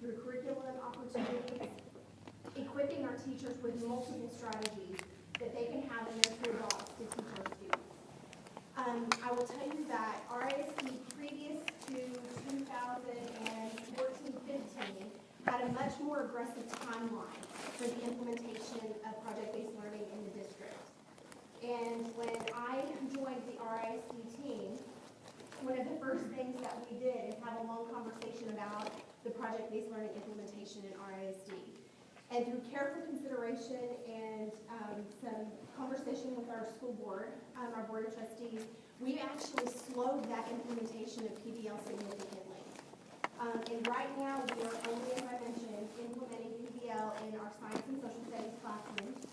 through curriculum opportunities, equipping our teachers with multiple strategies that they can have in their toolbox to teach our students. I will tell you that RISD previous to 2014-15 had a much more aggressive timeline for the implementation of project-based learning in the district. And when I joined the RISD team, one of the first things that we did is have a long conversation about the project-based learning implementation in RISD. And through careful consideration and some conversation with our school board, our board of trustees, we actually slowed that implementation of PBL significantly. And right now, we are only, as I mentioned, implementing PBL in our science and social studies classrooms.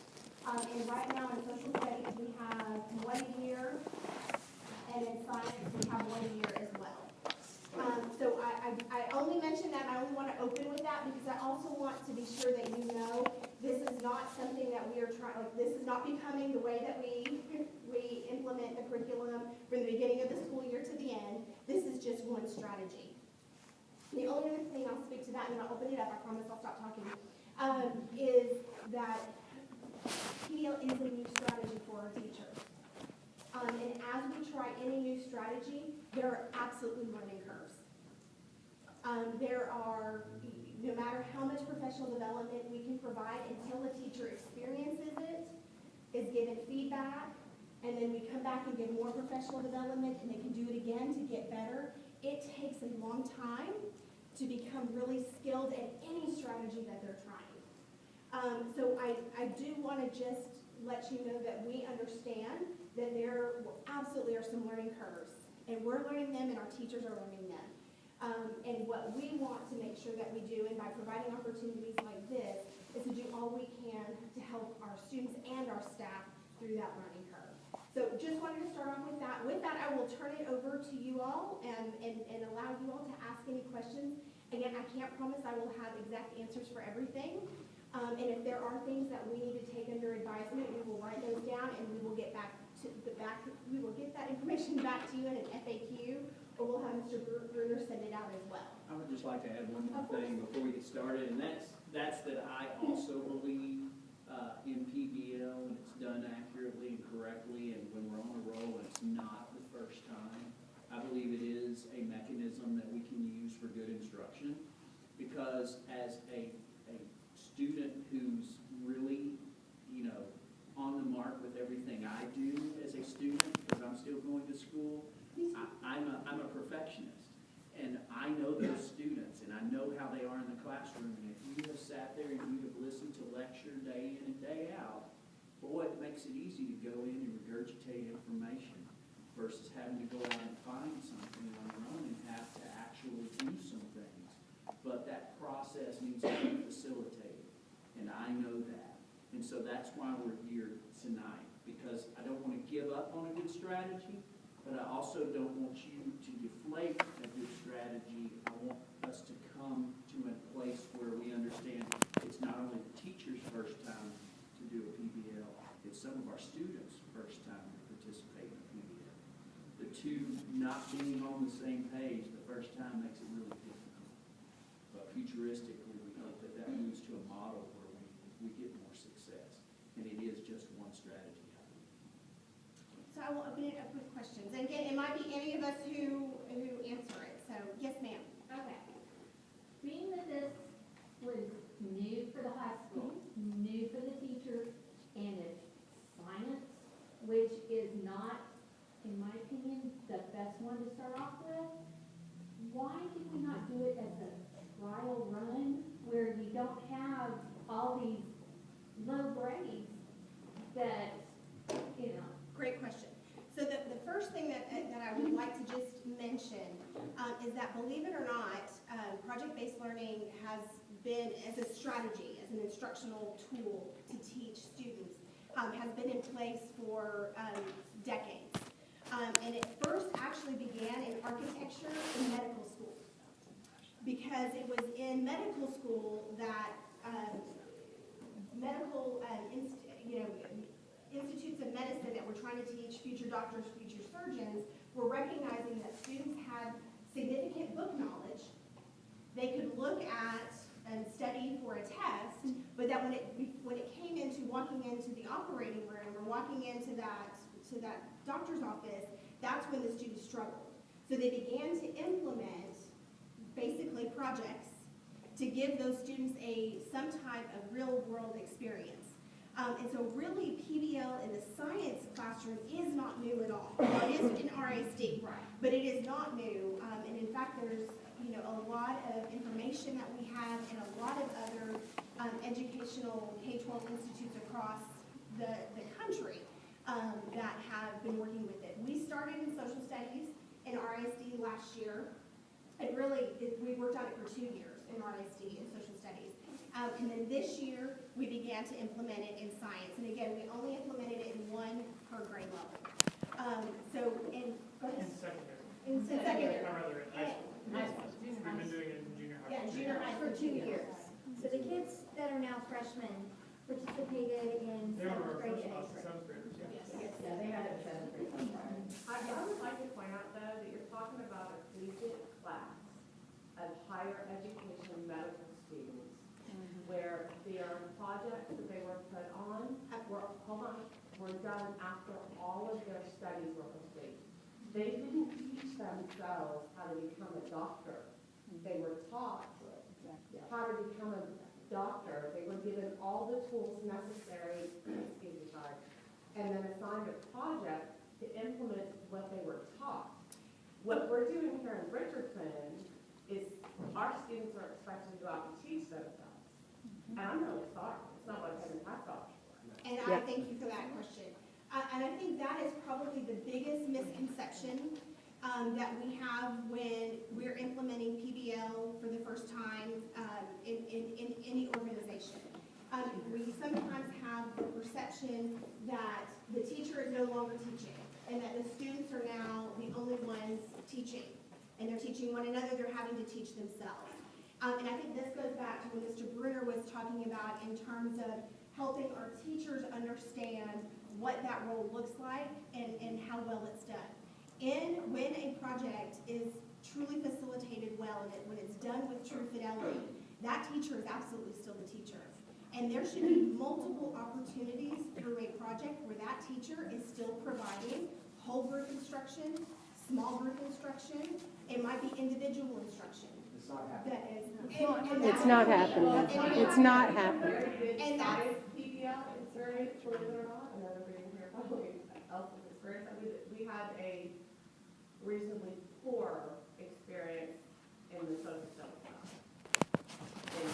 And right now in social studies, we have 1 year, and in science, we have 1 year as well. So I only mention that, I only want to open with that because I also want to be sure that you know this is not something that we are trying, like this is not becoming the way that we implement the curriculum from the beginning of the school year to the end. This is just one strategy. The only other thing I'll speak to that, and then I'll open it up, I promise I'll stop talking, is that PBL is a new strategy for our teachers. And as we try any new strategy, there are absolutely learning curves. There are, no matter how much professional development we can provide until the teacher experiences it, is given feedback, and then we come back and give more professional development, and they can do it again to get better. It takes a long time to become really skilled at any strategy that they're trying. So I do want to just let you know that we understand that there absolutely are some learning curves, and we're learning them and our teachers are learning them. And what we want to make sure that we do, and by providing opportunities like this, is to do all we can to help our students and our staff through that learning curve. So just wanted to start off with that. With that, I will turn it over to you all and allow you all to ask any questions. Again, I can't promise I will have exact answers for everything. And if there are things that we need to take under advisement, we will write those down and we will get we will get that information back to you in an FAQ, or we'll have Mr. Bruner send it out as well. I would just like to add one more thing before we get started, and that's that I also believe in PBL, and it's done accurately and correctly, and when we're on a roll, it's not the first time. I believe it is a mechanism that we can use for good instruction, because as a student who's really, on the mark with everything I do as a student, because I'm still going to school, I'm a perfectionist. And I know those students, and I know how they are in the classroom, and if you have sat there and you have listened to lecture day in and day out, boy, it makes it easy to go in and regurgitate information versus having to go out and find something on your own and have to actually do some things. But that process needs to be facilitated, and I know that. And so that's why we're here tonight, because I don't want to give up on a good strategy, but I also don't want you to deflate a good strategy. I want us to come to a place where we understand it's not only the teacher's first time to do a PBL, it's some of our students' first time to participate in a PBL. The two not being on the same page the first time makes it really difficult. But futuristically, we hope that moves to a model where we get more success. And it is just one strategy. So I will open it up with questions. And again, it might be any of us who answer it. So yes, ma'am. Okay. Being that this was new for the high school, new for the teachers, and it's science, which is not, in my opinion, the best one to start off with, why did we not do it as a trial run where you don't have all these low grades that, Great question. So the first thing that I would like to just mention is that, believe it or not, project-based learning has been, as a strategy, as an instructional tool to teach students, has been in place for decades. And it first actually began in architecture in medical school, because it was in medical school that medical institutes of medicine that were trying to teach future doctors, future surgeons, were recognizing that students had significant book knowledge, they could look at and study for a test, but that when it came into walking into the operating room or walking into that doctor's office, that's when the students struggled. So they began to implement basically projects to give those students some type of real world experience. And so really PBL in the science classroom is not new at all. Well, it is in RHS, Right. but it is not new. And in fact, there's a lot of information that we have and a lot of other educational K-12 institutes across the country that have been working with it. We started in social studies in RISD last year, and really we worked on it for 2 years in RISD in social studies. And then this year we began to implement it in science, and again we only implemented it in one per grade level. Go ahead. In secondary. In secondary. Or rather, in high school. High school. We've been doing it in junior high. Yeah, junior high For 2 years. So the kids that are now freshmen participated in They were seventh our grade first and class eighth of grade. seventh graders, yeah. Yes, yeah, they had it in seventh grade. I would like to point out, though, that you're talking about a collegiate class of higher education medical students, where their projects that they were put on were done after all of their studies were complete. They didn't teach themselves how to become a doctor. They were taught how to become a doctor. They were given all the tools necessary, excuse me, sorry, and then assigned a project to implement what they were taught. What we're doing here in Richardson is our students are expected to go out and teach themselves. And I'm really sorry, it's not what I've been taught for. And I thank you for that question. And I think that is probably the biggest misconception that we have when we're implementing PBL for the first time in any organization. We sometimes have the perception that the teacher is no longer teaching and that the students are now the only ones teaching. And they're teaching one another, they're having to teach themselves. And I think this goes back to what Mr. Bruner was talking about in terms of helping our teachers understand what that role looks like and how well it's done. When a project is truly facilitated well and when it's done with true fidelity, that teacher is absolutely still the teacher. And there should be multiple opportunities through a project where that teacher is still providing whole group instruction, small group instruction, it might be individual instruction. It's not happening. That is. It's not happening. It's not happening. Very good And that's- science PBL experience, believe it or not, and everybody in here probably else has experienced that. We had a reasonably poor experience in the social studies class. And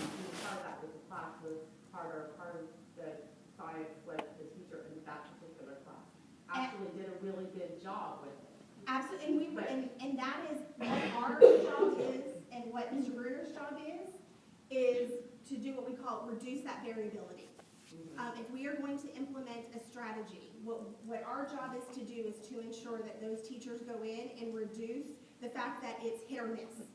part of that was the class was part of the science was the teacher in that particular class. Actually did a really good job with it. Absolutely, and that is what our job is, and what Mr. Bruner's job is to do what we call reduce that variability. If we are going to implement a strategy, what our job is to do is to ensure that those teachers go in and reduce the fact that it's hit or miss.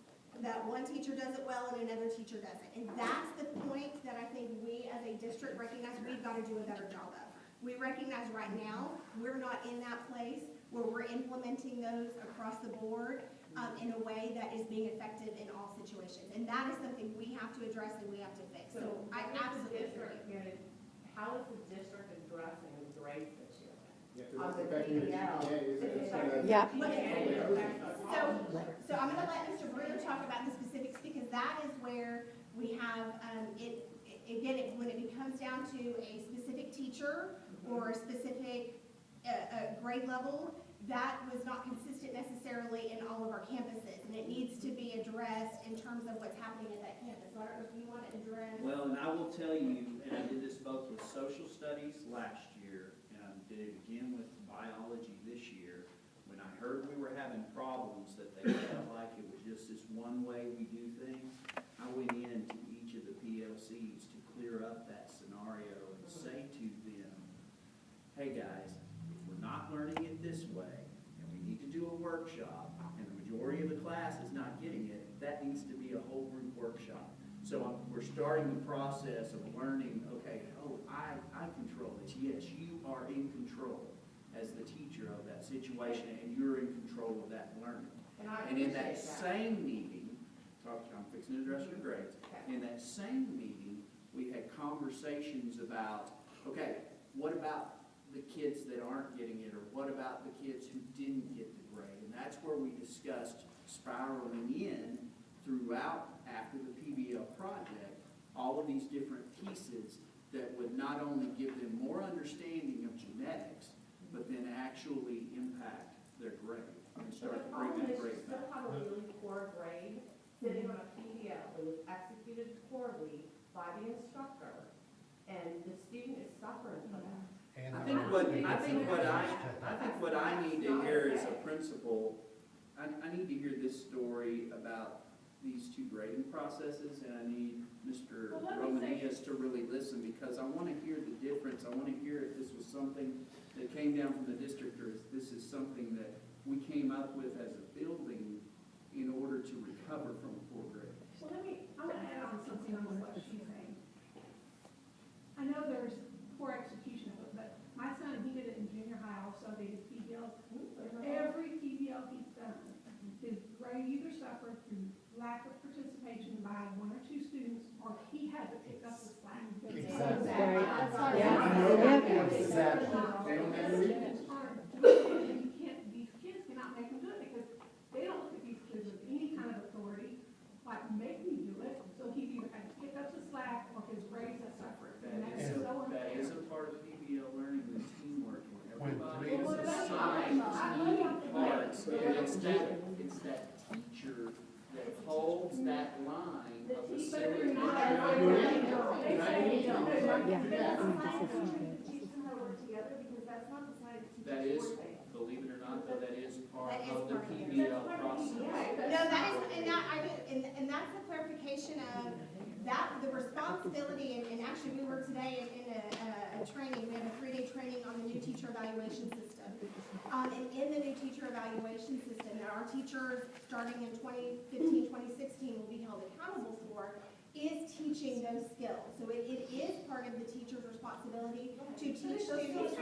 That one teacher does it well and another teacher doesn't. And that's the point that I think we as a district recognize we've got to do a better job of. We recognize right now we're not in that place where we're implementing those across the board in a way that is being effective in all situations. And that is something we have to address and we have to fix. So I absolutely agree. How is the district addressing the grade situation? Yeah, because it's affecting the GPA, it's gonna. Yeah. So I'm going to let Mr. Bruner talk about the specifics because that is where we have, when it becomes down to a specific teacher or a specific grade level, that was not consistent necessarily in all of our campuses. And it needs to be addressed in terms of what's happening at that campus. So I don't know if you want to address. Well, and I will tell you, and I did this both with social studies last year, and I did it again with biology this year. When I heard we were having problems, that they felt like it was just this one way we do things, I went into each of the PLCs to clear up that scenario and say to them, hey guys, if we're not learning it this way, and we need to do a workshop, and the majority of the class is not getting it, that needs to be a whole group workshop. So we're starting the process of learning, okay, oh, I control this. Yes, you are in control as the teacher of that situation, and you're in control of that learning. And in that same meeting, I'm fixing to address your grades. In that same meeting, we had conversations about, okay, what about the kids that aren't getting it, or what about the kids who didn't get the grade? And that's where we discussed spiraling in throughout, after the PBL project, all of these different pieces that would not only give them more understanding of genetics, but then actually impact their grade and So start the to bring problem that is you grade still back. have a really poor grade sitting on a PBL that was executed poorly by the instructor, and the student is suffering from that. I think what I need to hear as a principal, I need to hear this story about these two grading processes, and I need Mr. Romanias to really listen, because I want to hear the difference. I want to hear if this was something that came down from the district, or if this is something that we came up with as a building in order to recover from a poor grade. Well, I'm gonna add on something on what she's saying. I know there's poor execution of it, but my son, he did it in junior high also, they did PBLs. Every PBL he's done, his grade either suffered through lack of participation by one or two students, or he had to pick up the slack. Right. Exactly. Yeah. Exactly. They don't have to read it. These kids cannot make them do it, because they don't look at these kids with any kind of authority, like make me do it, so he's either had to pick up the slack or his grades have suffered. And that's so That unfair. is a part of PBL learning, the teamwork. Everybody Well, is assigned parts, and it's that teacher that holds that line of facility. That is, believe it or not, though, that is part of the PBL process. No, that is, and that's the clarification of that, the responsibility, and actually we were today in a training, we had a 3-day training on the new teacher evaluation system. And in the new teacher evaluation system, that our teachers, starting in 2015, 2016, will be held accountable for, is teaching those skills. So it is part of the teacher's responsibility to teach students collaboration.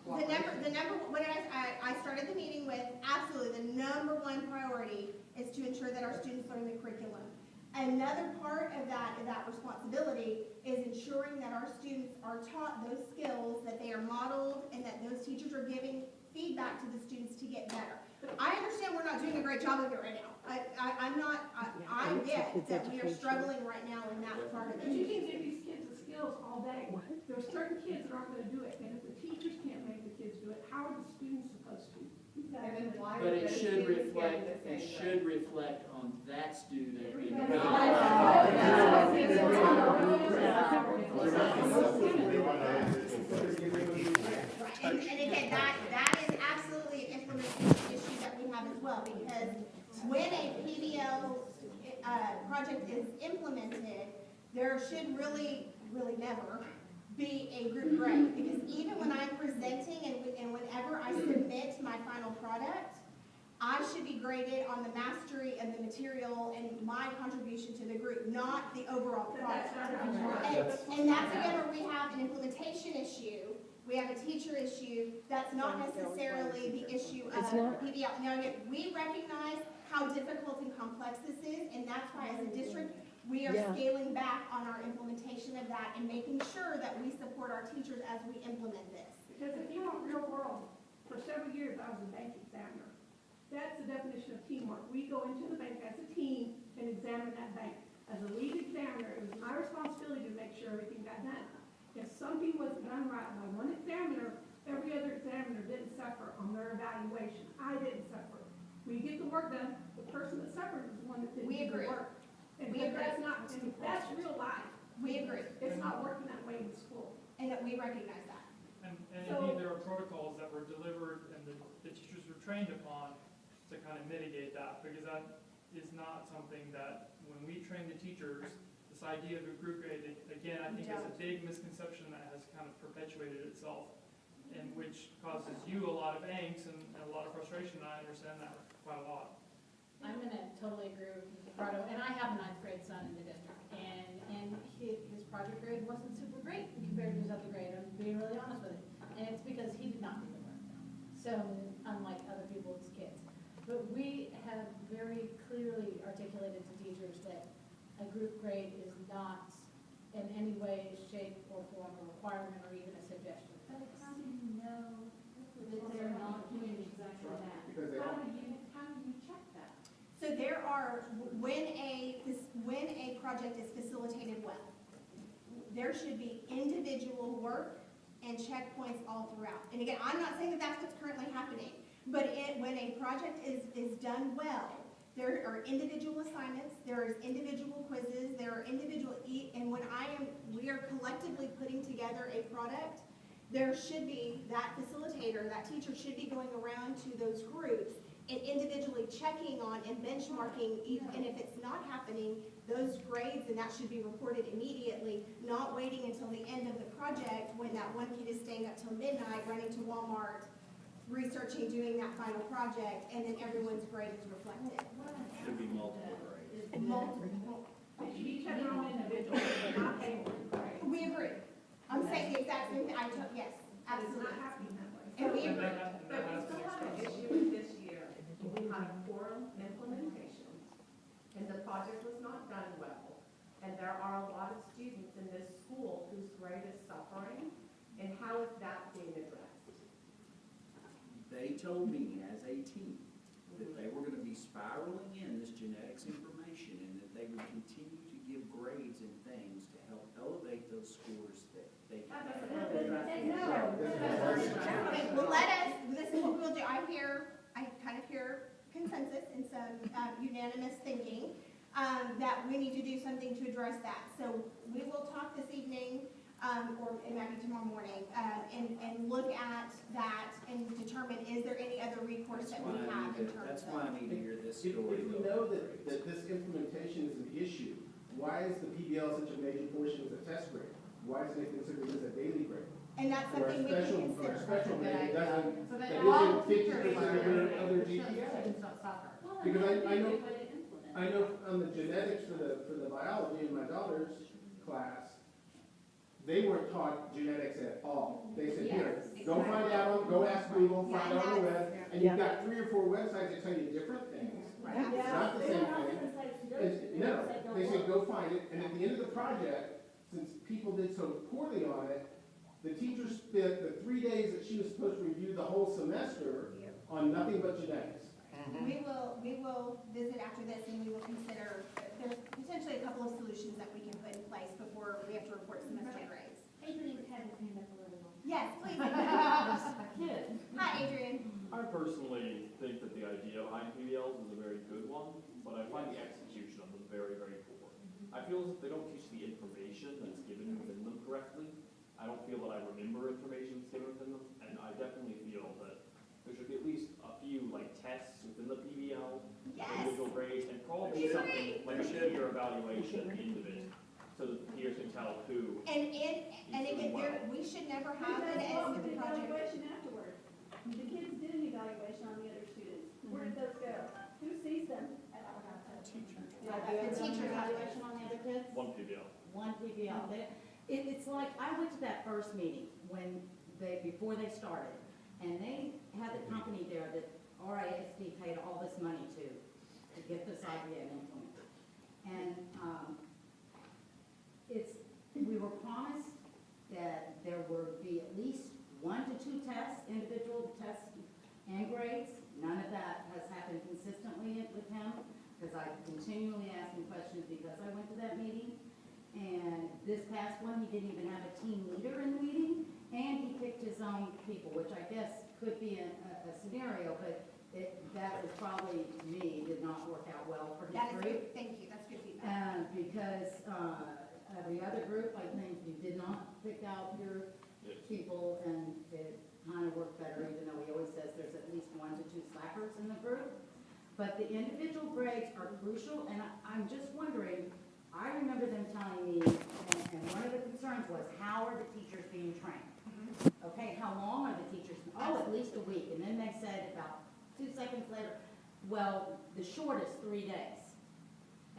The number, what I started the meeting with, absolutely, the number one priority is to ensure that our students learn the curriculum. Another part of that responsibility is ensuring that our students are taught those skills, that they are modeled, and that those teachers are giving feedback to the students to get better. I understand we're not doing a great job of it right now. I get that we are struggling right now in that part of But you it. can give these kids the skills all day. There's certain kids that aren't gonna do it, and if the teachers can't make the kids do it, how are the students supposed to? And then why But are it the should students getting reflect, the it same should reflect on that student. And again, that is absolutely an implementation issue that we have as well, because when a PBL project is implemented, there should really never be a group grade, because even when I'm presenting and whenever I submit my final product, I should be graded on the mastery of the material and my contribution to the group, not the overall product. And that's again where we have an implementation issue, we have a teacher issue, that's not necessarily the issue of It's not. PBL. Now again, we recognize how difficult and complex this is, and that's why as a district, we are Yeah. scaling back on our implementation of that and making sure that we support our teachers as we implement this. Because if you want real world, for several years I was a bank examiner. That's the definition of teamwork. We go into the bank as a team and examine that bank. As a lead examiner, it was my responsibility to make sure everything got done. If something wasn't done right by one examiner, every other examiner didn't suffer on their evaluation. I didn't suffer. We get the work done, the person that suffered was the one that didn't We do agree. the work. And We agree. that's real life. We agree, It's not working that way in school. and that we recognize that. And So- indeed, there are protocols that were delivered and the teachers were trained upon to kind of mitigate that, because that is not something that, when we train the teachers, this idea of a group grade, again, I think is a big misconception that has kind of perpetuated itself, and which causes you a lot of angst and a lot of frustration, and I understand that quite a lot. I'm gonna totally agree with Ricardo, and I have a 9th grade son in the district, and his project grade wasn't super great compared to his other grade, I'm being really honest with it. And it's because he did not do the work, so, unlike other people's kids. But we have very clearly articulated to teachers that a group grade is not in any way, shape, or form a requirement or even a suggestion. But how do you know That they're not doing exactly that. Because they how don't. do you check that? So there are, when a project is facilitated well, there should be individual work and checkpoints all throughout. And again, I'm not saying that that's what's currently happening, but when a project is done well, there are individual assignments, there is individual quizzes, there are individual, and when we are collectively putting together a product, there should be, that facilitator, that teacher should be going around to those groups and individually checking on and benchmarking, and if it's not happening, those grades, and that should be reported immediately, not waiting until the end of the project when that one kid is staying up till midnight, running to Walmart, researching, doing that final project, and then everyone's grade is reflected. Should be multiple grades. Multiple. They should each have their own individual, not a group, right? We agree. I'm saying the exact same thing. I took, yes, It's absolutely. not happening that way. And we And agree. that But we has still been have an expressed. issue with this year. We had a quorum implementation, and the project was not done well. And there are a lot of students in this school whose grade is suffering, and how is that being addressed? They told me as a team that they were gonna be spiraling in this genetics information and that they would continue to give grades and things to help elevate those scores that they That have. doesn't really address the issue. Okay, well, this is what we'll do. I kind of hear consensus and some unanimous thinking that we need to do something to address that. So we will talk this evening, or it might be tomorrow morning, and look at that and determine, is there any other recourse that we have in terms of. That's why I need to hear this If story. we know that this implementation is an issue, why is the PBL such a major portion as a test grade? Why isn't it considered as a daily grade? And that's Or a something we can special, or a consider. special grade that doesn't, So that that isn't all 50% teachers of are- other GPA. Students don't suffer. Because I know on the genetics for the biology in my daughter's class, they weren't taught genetics at all. They said, here, go find out, go ask Google, find out on the web, and you've got 3 or 4 websites that tell you different things. It's not the same thing. No, they said, go find it, and at the end of the project, since people did so poorly on it, the teacher spent the 3 days that she was supposed to review the whole semester on nothing but genetics. We will visit after this and we will consider, there's potentially a couple of solutions that we can put in place before we have to report semester grades. Adrian's had his hand up a little long. Yes, please. Kid. Hi, Adrian. I personally think that the idea behind PBLs is a very good one, but I find the execution of them very, very poor. I feel as if they don't teach the information that's given within them correctly. I don't feel that I remember information that's given within them, and I definitely feel that there should be at least a few like tests within the PBL, Yes. individual grades, and probably something like a peer evaluation at the end of it, so that the peers can tell who. And again, we should never have an end to the project. Evaluation afterward. The kids did an evaluation on the other students. Where did those go? Who sees them? Teachers. The teacher evaluation on the other kids? One PBL. One PBL. It's like, I went to that first meeting before they started, and they had the company there that RISD paid all this money to get this idea implemented. And, we were promised that there would be at least 1 to 2 tests, individual tests and grades. None of that has happened consistently with him, because I continually ask him questions because I went to that meeting. And this past one, he didn't even have a team leader in the meeting, and he picked his own people, which I guess could be a scenario, but that was probably, to me, did not work out well for his That is group. good, thank you, that's good feedback. Because the other group, I think you did not pick out your people, and it kind of worked better, even though he always says there's at least 1 to 2 slackers in the group. But the individual grades are crucial, and I'm just wondering, I remember them telling me, and one of the concerns was, how are the teachers being trained? Okay, how long are the teachers? Oh, at least a week. And then they said about 2 seconds later, well, the shortest 3 days.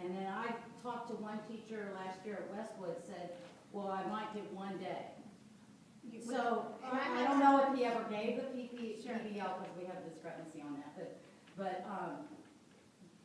And then I talked to one teacher last year at Westwood, said, well, I might get 1 day. So I don't know if he ever gave the PBL, because we have discrepancy on that, But,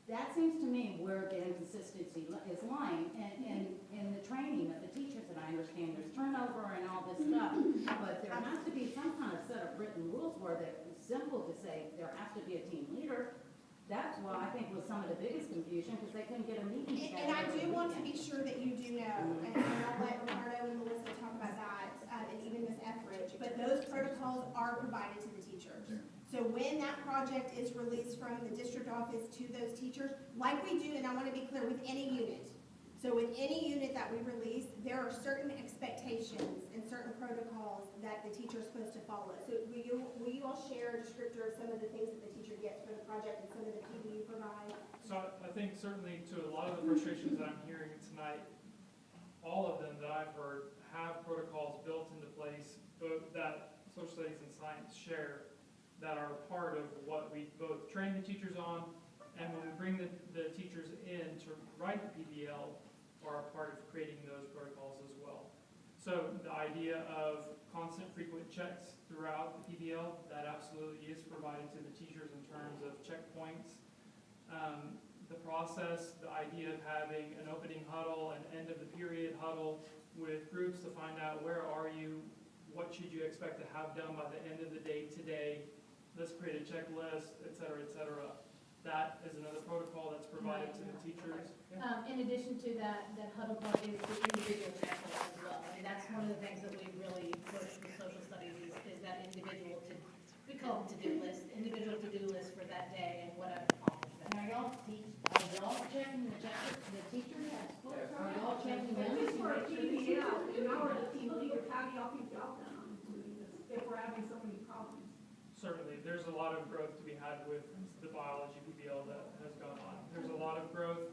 that seems to me where the inconsistency is lying, and in the training of the teachers, and I understand there's turnover and all this stuff, but there has to be some kind of set of written rules where they're simple to say there has to be a team leader. That's why I think was some of the biggest confusion, because they couldn't get a meeting And scheduled. I do want to be sure that you do know, and I'll let Ricardo and Melissa talk about that, and even Ms. Etheridge, but those protocols are provided to the teachers. So when that project is released from the district office to those teachers, like we do, and I want to be clear, with any unit. So with any unit that we release, there are certain expectations and certain protocols that the teacher is supposed to follow. So will you all share a descriptor of some of the things that the teacher gets for the project and some of the PD you provide? So I think certainly to a lot of the frustrations that I'm hearing tonight, all of them that I've heard have protocols built into place, both that social studies and science share, that are part of what we both train the teachers on, and when we bring the teachers in to write the PBL, are a part of creating those protocols as well. So the idea of constant frequent checks throughout the PBL, that absolutely is provided to the teachers in terms of checkpoints. The process, the idea of having an opening huddle, an end of the period huddle with groups to find out where are you, what should you expect to have done by the end of the day today, let's create a checklist, et cetera, et cetera. That is another protocol that's provided to the teachers. In addition to that huddle part is the individual checklist as well. I mean, that's one of the things that we really push with social studies is that individual we call them to-do list, individual to-do list for that day and what I've accomplished. And are y'all checking the teachers? Yes. Are y'all checking them? Just for a PBL, and now we're the team leaders, how do y'all keep y'all done on this, if we're having so many problems? Certainly, there's a lot of growth to be had with the biology PBL that has gone on. There's a lot of growth.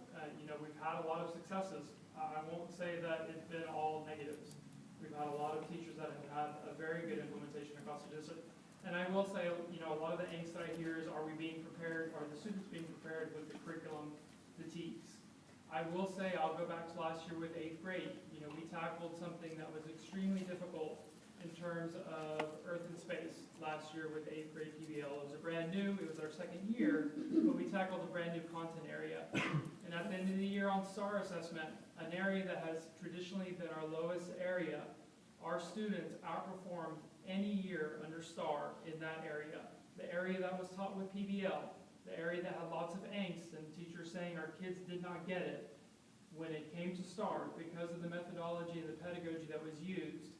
We've had a lot of successes. I won't say that it's been all negatives. We've had a lot of teachers that have had a very good implementation across the district. And I will say, a lot of the angst that I hear is, are we being prepared, are the students being prepared with the curriculum, the TEKS? I will say, I'll go back to last year with 8th grade. We tackled something that was extremely difficult in terms of Earth and Space last year with 8th grade PBL. It was it was our second year, but we tackled a brand new content area. And at the end of the year on STAR assessment, an area that has traditionally been our lowest area, our students outperformed any year under STAR in that area. The area that was taught with PBL, the area that had lots of angst and teachers saying our kids did not get it, when it came to STAR, because of the methodology and the pedagogy that was used,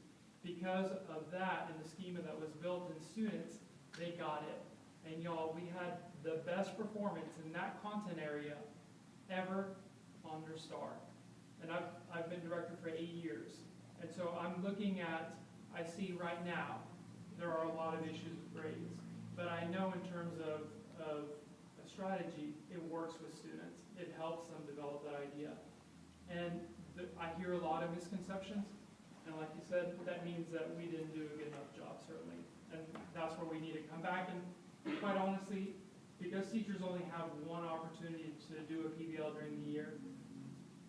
because of that and the schema that was built in students, they got it. And y'all, we had the best performance in that content area ever under STAR. And I've been director for 8 years. And so I'm looking at, I see right now, there are a lot of issues with grades. But I know in terms of a strategy, it works with students. It helps them develop that idea. And I hear a lot of misconceptions. And like you said, that means that we didn't do a good enough job, certainly. And that's where we need to come back. And quite honestly, because teachers only have one opportunity to do a PBL during the year,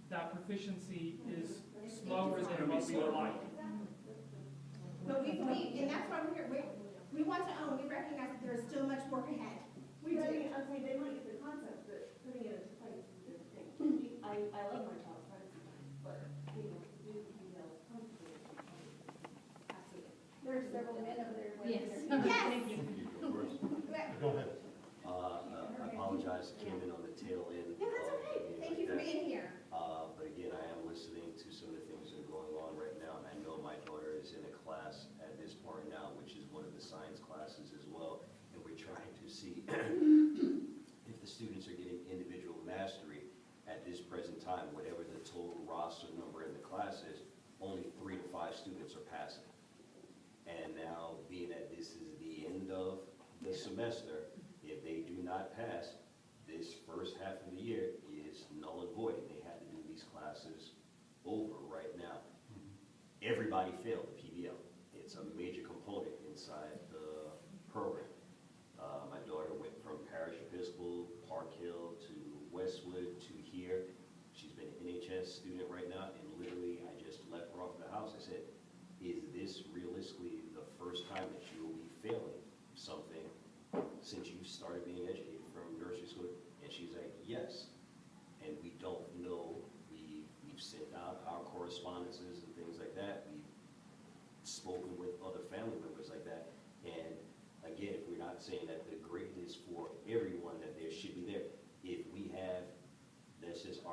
that proficiency is slower than what we would like. But and that's why we're here. We want to own, we recognize that there is still much work ahead. We do. I'm saying they might get the concept, but putting it into place is a different thing. I love my child's friends, but, to do PBL is complicated. Absolutely. There's several men over there. Yes. Yes. Thank you. Go ahead. I apologize, came in on the tail end. No, that's okay. Thank you for being here. But again, I am listening to some of the things that are going on right now. I know my daughter is in a class at this part now, which is one of the science classes as well. And we're trying to see if the students are getting individual mastery. At this present time, whatever the total roster number in the class is, only 3 to 5 students are passing. And now, being that this is the end of the semester, if they do not pass, this first half of the year is null and void. They had to do these classes over right now. Everybody failed the PBL. It's a major component inside the program. My daughter went from Parish Episcopal, Park Hill, to Westwood, to here. She's been an NHS student right now, and literally I just left her off at the house. I said, is this realistically the first time that you will be failing something since you started being educated from your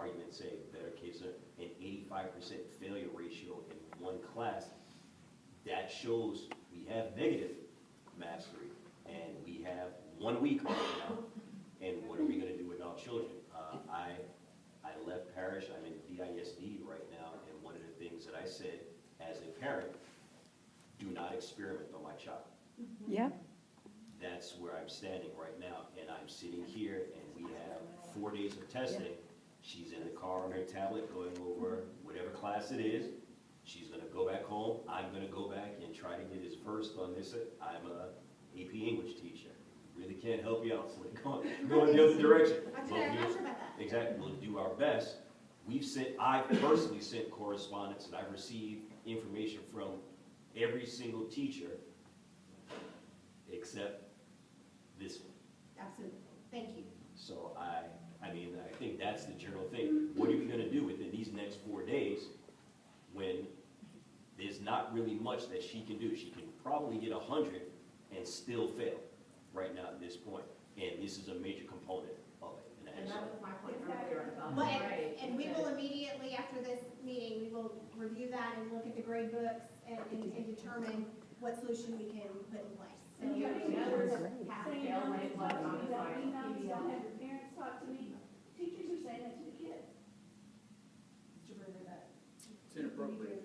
argument, say, better kids, an 85% failure ratio in one class, that shows we have negative mastery, and we have 1 week right now, and what are we gonna do with our children? I left parish, I'm in ISD right now, and one of the things that I said as a parent, do not experiment on my child. Yep. That's where I'm standing right now, and I'm sitting here, and we have 4 days of testing. She's in the car on her tablet going over whatever class it is. She's gonna go back home, I'm gonna go back and try to get his versed on this. I'm a AP English teacher. Really can't help you out, so go in the other direction. I'm But not sure about that. exactly, we'll do our best. I personally sent correspondence, and I've received information from every single teacher except this one. Absolutely. Thank you. So I think that's the general thing. What are we gonna do within these next 4 days when there's not really much that she can do? She can probably get 100 and still fail right now at this point. And this is a major component of it. And that was my point earlier about the But, grade. and we will immediately, after this meeting, we will review that and look at the grade books and determine what solution we can put in place. So, And you Yeah, there's a saying pass-fail how rate much was on the email, science emails, PBL. don't have your parents talk to me. Teachers are saying that to the kids. It's inappropriate.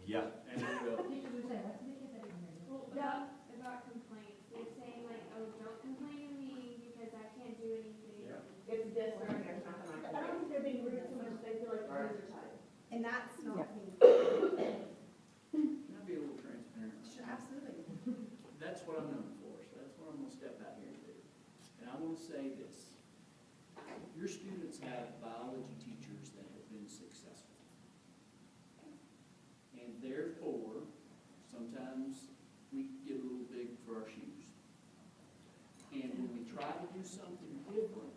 Yeah. And we will. Teachers are saying, what's the kids that even know? Well, about complaints, they're saying like, oh, don't complain to me because I can't do anything. It's district, there's nothing I I can don't do. think they're being rude so much, they feel like the kids are tired. and that's not me. Can I be a little transparent? Sure, absolutely. That's what I'm known for, so that's what I'm gonna step out here and do. And I wanna say this, your students have biology teachers that have been successful. And therefore, sometimes we get a little big for our shoes. And when we try to do something different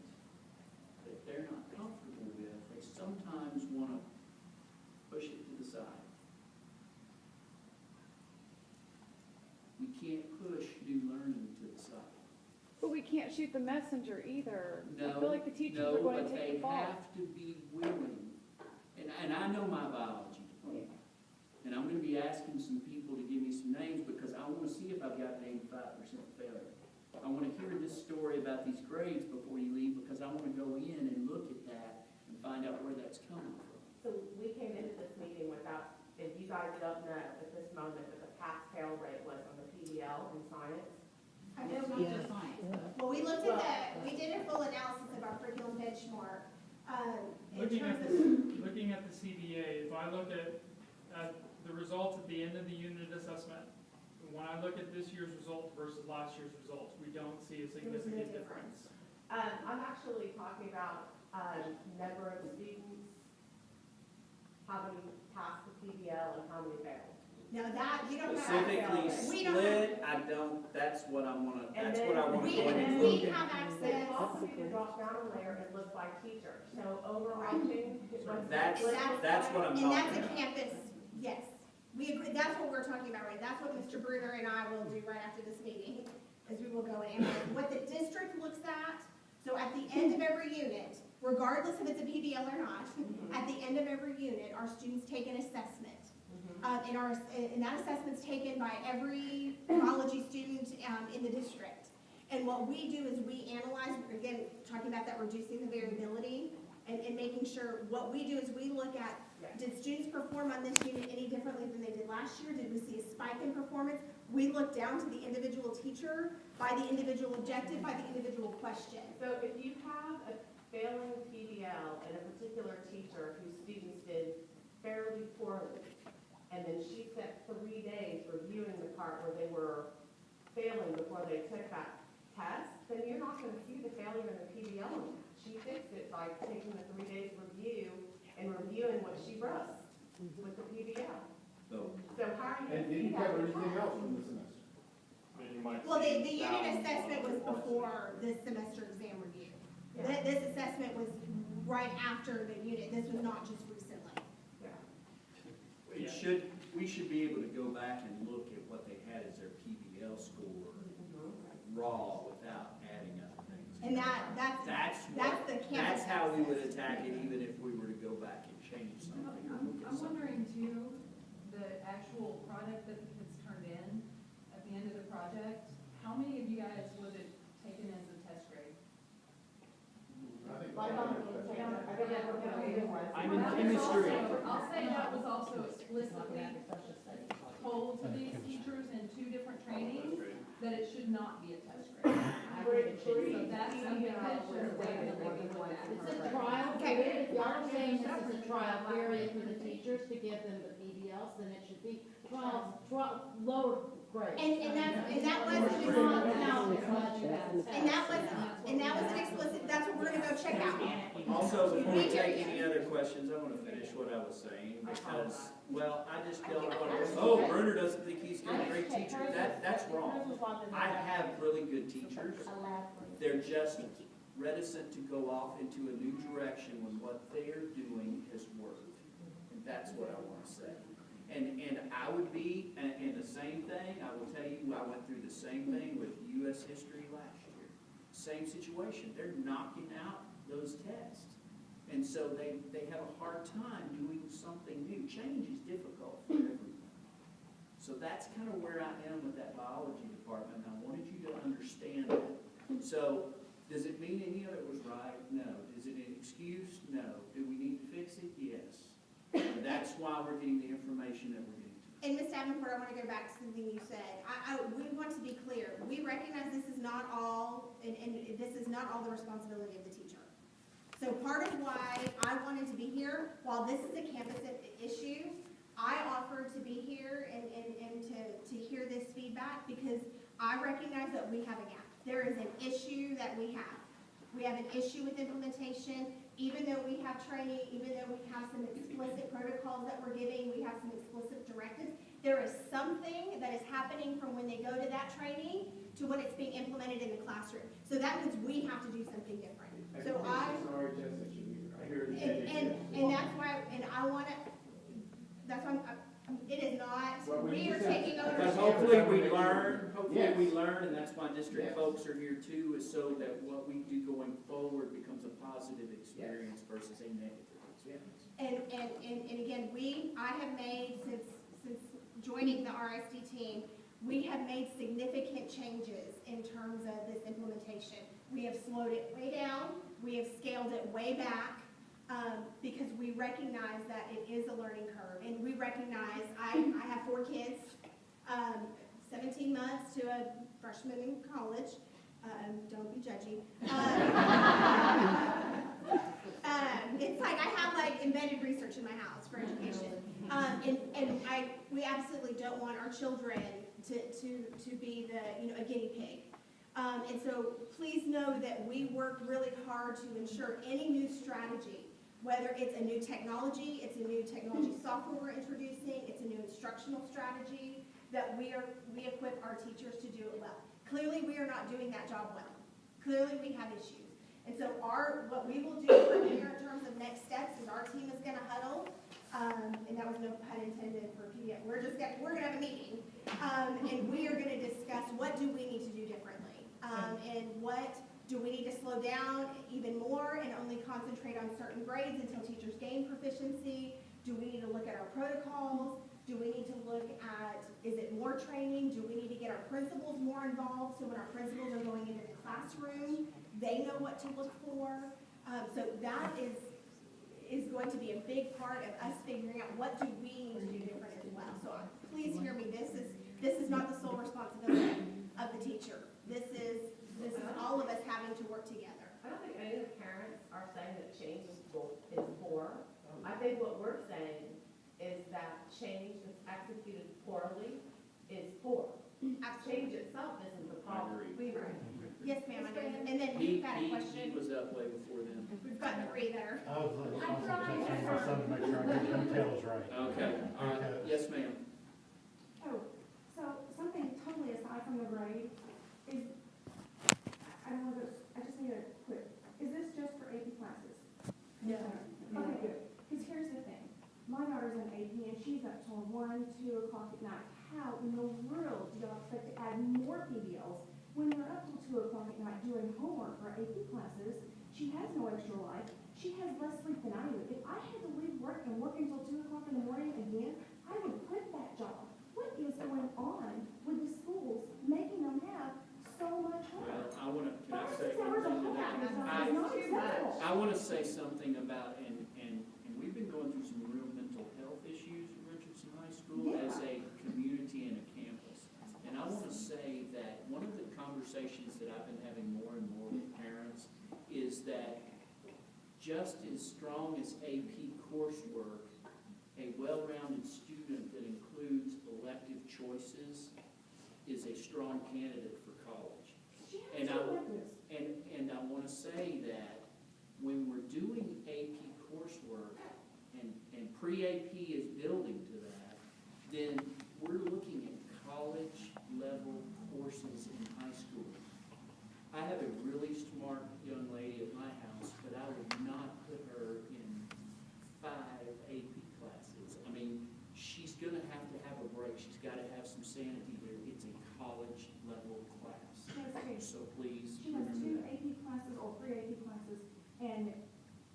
that they're not comfortable with, they sometimes wanna push it to the side. We can't push new learning to the side. But we can't shoot the messenger either. I No, feel like the teachers no, are going but to take they the ball. have to be willing, and I know my biology department. And I'm gonna be asking some people to give me some names, because I wanna see if I've got an 85% failure. I wanna hear this story about these grades before you leave, because I wanna go in and look at that and find out where that's coming from. So we came into this meeting without, if you guys don't know at this moment that the pass-fail rate was on the PBL in science. I know It's we, not just science. well, we looked at that, we did a full analysis of our curriculum benchmark, in Looking terms at of. looking at the CBA, if I look at the results at the end of the unit assessment, when I look at this year's results versus last year's results, we don't see a significant difference. I'm actually talking about, number of students, how many passed the PBL and how many failed. No, that, we don't have. Specifically We don't have- split, I don't, that's what I wanna And go then in and We, look we at. have They access. also need to drop down a layer and look by teacher, so overarching. That's what I'm And talking that's a about. campus, yes. We agree, that's what we're talking about, right? That's what Mr. Bruner and I will do right after this meeting, is we will go and analyze what the district looks at. So at the end of every unit, regardless if it's a PBL or not, at the end of every unit, our students take an assessment. And that assessment's taken by every biology student in the district. And what we do is we analyze, again, talking about that reducing the variability and making sure, what we do is we look at, did students perform on this unit any differently than they did last year? Did we see a spike in performance? We look down to the individual teacher, by the individual objective, by the individual question. So if you have a failing PBL and a particular teacher whose students did fairly poorly, and then she spent 3 days reviewing the part where they were failing before they took that test, then you're not going to see the failure in the PBL. She fixed it by taking the 3 days review and reviewing what she wrote with the PBL. So how are you going And to did see you that? cover in anything class? else from the semester? Then you might Well, see the unit down assessment was on the before this semester exam review. Yeah. This assessment was right after the unit, this was not just recently. We should be able to go back and look at what they had as their PBL score raw without adding other things And that's the campus. That's how we would attack it, even if we were to go back and change something. I'm wondering too, the actual product that the kids turned in at the end of the project, how many of you guys was it taken as a test grade? I'm in chemistry. I'll say that was also explicitly told to these teachers in 2 different trainings, that it should not be a test grade. So that's something that should definitely be looked at. It's a trial period. If y'all are saying this is a trial period for the teachers to give them the PBLs, then it should be lower grades. And that wasn't an explicit, that's what we're gonna go check out. Also, before we take any other questions, I want to finish what I was saying, because, well, I just don't want to, oh, Bruner doesn't think he's a great teacher. That's wrong. I have really good teachers. They're just reticent to go off into a new direction when what they're doing has worked. And that's what I want to say. And I would be, and the same thing, I will tell you, I went through the same thing with U.S. history last year. Same situation. They're knocking out those tests. And so they have a hard time doing something new. Change is difficult for everyone. So that's kind of where I am with that biology department. I wanted you to understand that. So does it mean any of it was right? No. Is it an excuse? No. Do we need to fix it? Yes. And that's why we're getting the information that we're getting. And Ms. Davenport, I want to go back to something you said. We want to be clear. We recognize this is not all, and this is not all the responsibility of the teacher. So part of why I wanted to be here, while this is a campus issue, I offered to be here and to hear this feedback because I recognize that we have a gap. There is an issue that we have. We have an issue with implementation. Even though we have training, even though we have some explicit protocols that we're giving, we have some explicit directives, there is something that is happening from when they go to that training to when it's being implemented in the classroom. So that means we have to do something different. So RHS issue. I hear it. and that's why, and I want to, that's why it is not, we are taking ownership. Because hopefully we learn, and that's why district folks are here too, is so that what we do going forward becomes a positive experience versus a negative experience. And again, I have made, since joining the RISD team, we have made significant changes in terms of this implementation. We have slowed it way down, we have scaled it way back, because we recognize that it is a learning curve. And we recognize, I have 4 kids, 17 months to a freshman in college. Don't be judgy. It's like I have like embedded research in my house for education. We absolutely don't want our children to be a guinea pig. And so please know that we work really hard to ensure any new strategy, whether it's a new technology, it's a new technology software we're introducing, it's a new instructional strategy, that we equip our teachers to do it well. Clearly we are not doing that job well. Clearly we have issues. And so what we will do from here in terms of next steps is our team is going to huddle, and that was no pun intended for PBL. We're going to have a meeting, and we are going to discuss what do we need to do differently, and what do we need to slow down even more and only concentrate on certain grades until teachers gain proficiency? Do we need to look at our protocols? Do we need to look at, is it more training? Do we need to get our principals more involved so when our principals are going into the classroom, they know what to look for? So that is going to be a big part of us figuring out what do we need to do different as well. So please hear me, this is not the sole responsibility of the teacher. This is all of us having to work together. I don't think any of the parents are saying that change is poor. I think what we're saying is that change that's executed poorly is poor. Change itself isn't the problem. Yes, ma'am, I know. And then we've got a question. He was up way before them. We've got 3 that are. I was checking my son to make sure I get the details right. Okay, all right. Yes, ma'am. Oh, so something totally aside from the grade is, I just need to quit. Is this just for AP classes? No. Okay, good. Because here's the thing. My daughter's in AP and she's up till 1, 2 o'clock at night. How in the world do y'all expect to add more PBLs when they're up till 2 o'clock at night doing homework or AP classes, she has no extra life. She has less sleep than I do. If I had to leave work and work until 2 o'clock in the morning again, I would quit that job. What is going on with the schools making them have so much work? Well, I want to, can I 5 or say 6 hours a something to week that? is not acceptable. I want to say something about, and we've been going through some real mental health issues at Richardson High School as a community and a campus. And I want to say that one of the conversations that I've been having more and more with parents is that just as strong as AP coursework, a well-rounded student that includes elective choices is a strong candidate for college. And I want to say that when we're doing AP coursework and pre-AP is building to that, then we're looking at college level courses in high school. I have a really smart young lady at my house, but I would not put her in 5 AP classes. I mean, she's going to have a break. She's got to have some sanity here. It's a college level class. So please She has 2 remember that. AP classes or 3 AP classes, and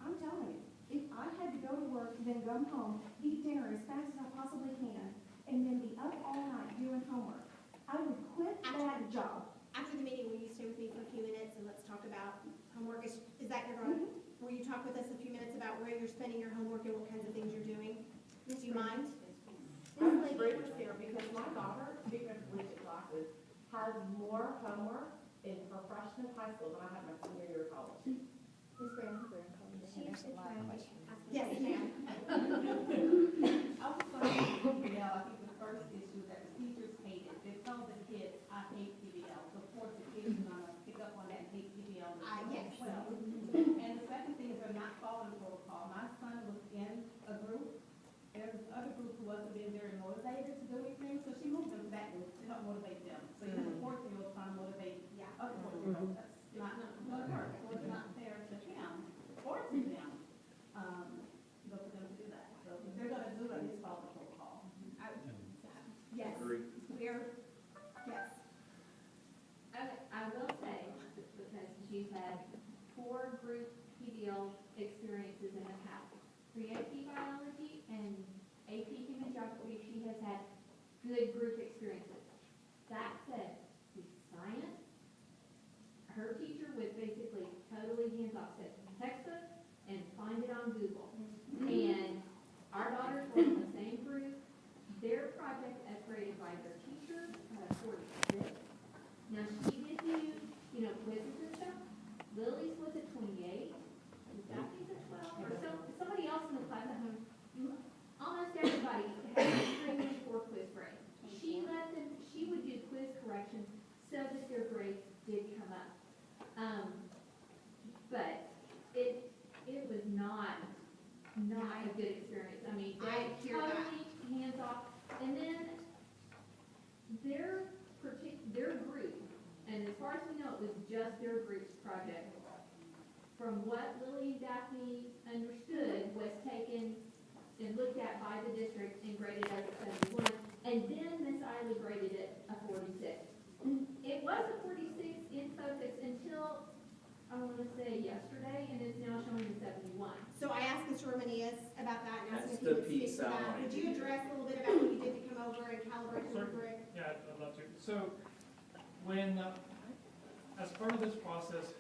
I'm telling you, if I had to go to work, then come home, eat dinner as fast as I possibly can, and then be up all night doing homework, I would quit that job. After the meeting, will you stay with me for a few minutes and let's talk about homework? Is that your going? Will you talk with us a few minutes about where you're spending your homework and what kinds of things you're doing? Do you mind? I'm great here because my daughter, speaking of collegiate classes, has more homework in her freshman high school than I had my senior year of college. Ms. Brown? Yes, ma'am. I was going to PBL, I think the first issue that the teachers hated, they told the kids, I hate PBL. So of course the kids are gonna pick up on that and hate PBL Yes. as well. And the second thing is they're not following protocol. My son was in a group, there was other group who wasn't being very motivated to do anything, so she moved them back to help motivate them. So you have a 14-year-old trying to motivate other 14-year-olds, that's not gonna work, so it's not fair to him or to them. For them to do that. So if they're gonna do it, it's follow the protocol. Yes. Agree. We're, yes. I will say, because she's had 4 group PBL experiences in the past, pre-AP biology and AP human geography, she has had good group experiences. That said, the science, her teacher was basically totally hands-off, said textbook and find it on Google. And our daughters were in the same group. Their project as graded by their teacher, 46. Now, she did do, quizzes and stuff. Lily's was at 28. Daphne's at 12. Or somebody else in the class at home, almost everybody had extremely poor quiz grades. She would do quiz corrections so that their grades did come up. But it was not a good experience. I mean, I they hear that. totally hands off. And then their group, and as far as we know, it was just their group's project. From what Lily and Daphne understood, was taken and looked at by the district and graded as a 71. And then Miss Eiley graded it a 46. It was a 46 in focus until, I want to say yesterday, and it's now showing a 71. So I asked Mr. Romanius about that and asked That's him if the he would piece speak to I that. wanted Would to you do. address a little bit about what you did to come over and calibrate the rubric? Yeah, I'd love to. So, when, as part of this process,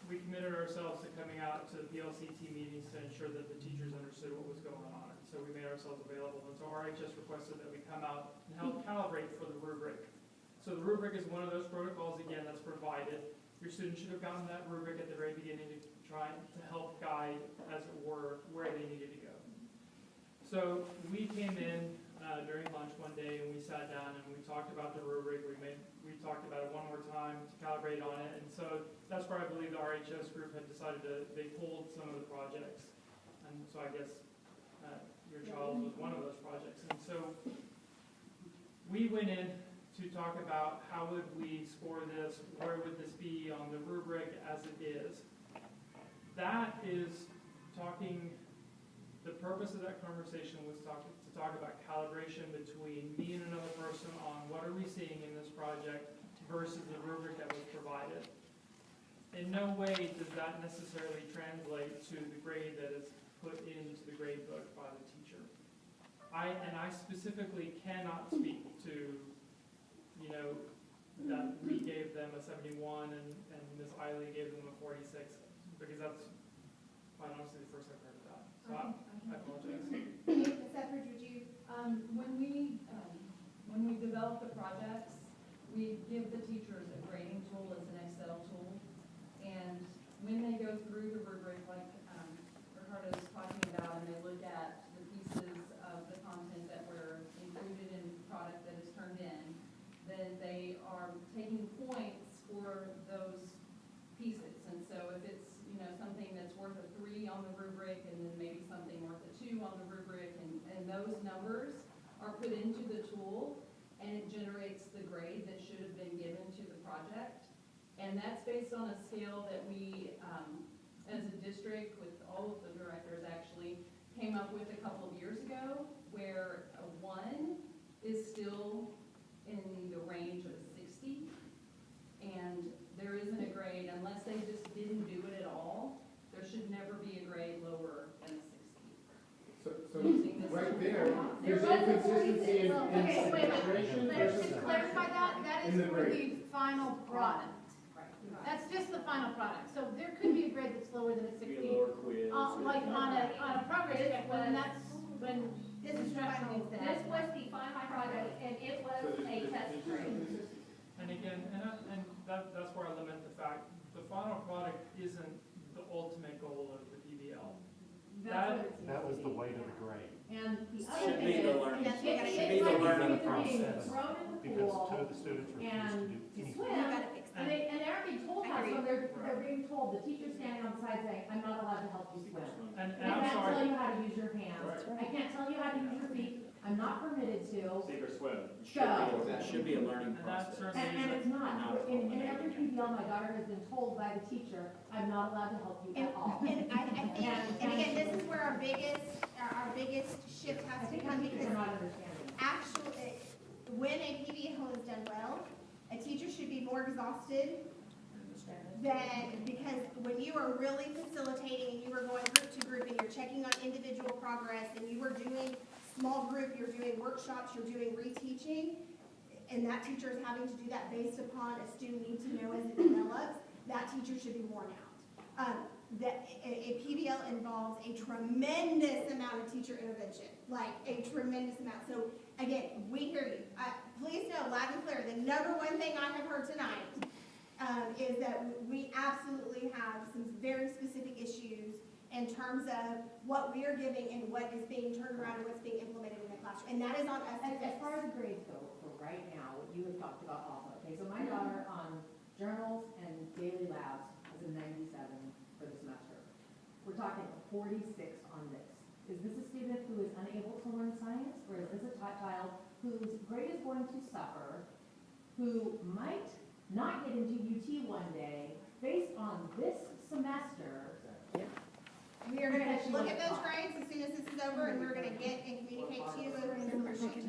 we committed ourselves to coming out to PLCT meetings to ensure that the teachers understood what was going on. So we made ourselves available, and so RHS requested that we come out and help calibrate for the rubric. So the rubric is one of those protocols, again, that's provided. Your students should have gotten that rubric at the very beginning to try to help guide, as it were, where they needed to go. So we came in during lunch one day and we sat down and we talked about the rubric. We talked about it one more time to calibrate on it, and so that's where I believe the RHS group had decided they pulled some of the projects, and so I guess your child was one of those projects. And so we went in to talk about how would we score this, where would this be on the rubric as it is. That is talking. The purpose of that conversation was to talk about calibration between me and another person on what are we seeing in this project versus the rubric that was provided. In no way does that necessarily translate to the grade that is put into the grade book by the teacher. I specifically cannot speak to, you know, that we gave them a 71 and Ms. Eiley gave them a 46, because that's quite honestly the first I've heard of that. So I apologize. Sethridge, would you? When we develop the projects, we give the teachers a grading tool as an Excel tool. And when they go through the rubric, like Ricardo is talking about, and they look at the pieces of the content that were included in the product that is turned in, then they are taking points for those pieces. And so if it's, you know, something that's worth a 3 on the rubric, and then maybe something worth a 2 on the rubric, and those numbers are put into the tool, and it generates the grade that should have been given to the project. And that's based on a scale that we, as a district, with all of the directors actually, came up with a couple of years ago, where a 1 is still in the range of a 60, and there isn't a grade, unless they just didn't do it at all, there should never be a grade lower than a 60. So right there, there's inconsistency in Okay, wait a consideration minute. Let's versus just clarify that is in the for the grade. final product. That's just the final product. So there could be a grade that's lower than a 60. Be a lower quiz. Like on a progress check, when that's when This is the final This was the final product, and it was a test grade. And again, and that's where I limit the fact, the final product isn't the ultimate goal of the PBL. That was the weight of the grade. And the other Should thing be the is, learning, That's what I should be the learning being process. thrown in the Because pool 2 of the students refused to and do to anything. swim, You gotta fix and that. they're being told how, so they're being told, the teacher's standing on the side saying, I'm not allowed to help you swim. And I I'm can't tell sorry, you how to use your hands, I can't tell you how to use your feet, I'm not permitted to. Sink or swim. Go. It should be a learning and that process. certainly And is it's not, Not in every PBL, my daughter has been told by the teacher, I'm not allowed to help you And, at all. and I think, and again, this is where our biggest shift has to come, Teachers because are not understanding. actually, when a PBL is done well, a teacher should be more exhausted than, because when you are really facilitating and you are going group to group and you're checking on individual progress and you are doing small group, you're doing workshops, you're doing reteaching, and that teacher is having to do that based upon a student need to know as it develops, that teacher should be worn out. A PBL involves a tremendous amount of teacher intervention, like a tremendous amount. So again, we hear you. Please know loud and clear, the number one thing I have heard tonight is that we absolutely have some very specific issues in terms of what we are giving and what is being turned around and what's being implemented in the classroom. And that is on us. As far as the grades go, for right now, what you have talked about also, okay, so my daughter on journals and daily labs is a 97 for the semester. We're talking a 46 on this. Is this a student who is unable to learn science, or is this a child whose grade is going to suffer, who might not get into UT one day based on this semester? We are gonna look at those grades as soon as this is over, and we're gonna get and communicate to you with information.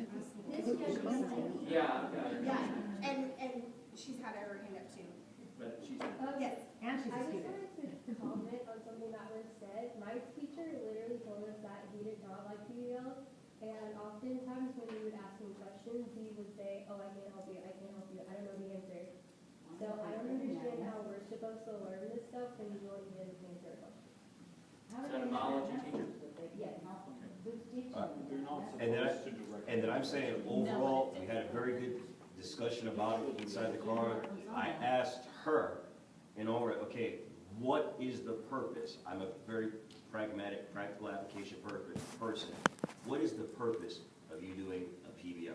Yeah, I've got it. Yeah, and she's had her hand up too. But she's. Yes. And she's a I just student. wanted to comment on something that was said. My teacher literally told us that he did not like PBL, and oftentimes when we would ask him questions, he would say, oh, I can't help you, I can't help you, I don't know the answer. So I don't understand how we're supposed to learn this stuff when you don't even answer a question. Is that a biology teacher? Yes. And then I'm saying overall, we had a very good discussion about it inside the car. I asked her, okay, what is the purpose? I'm a very pragmatic, practical application person. What is the purpose of you doing a PBL?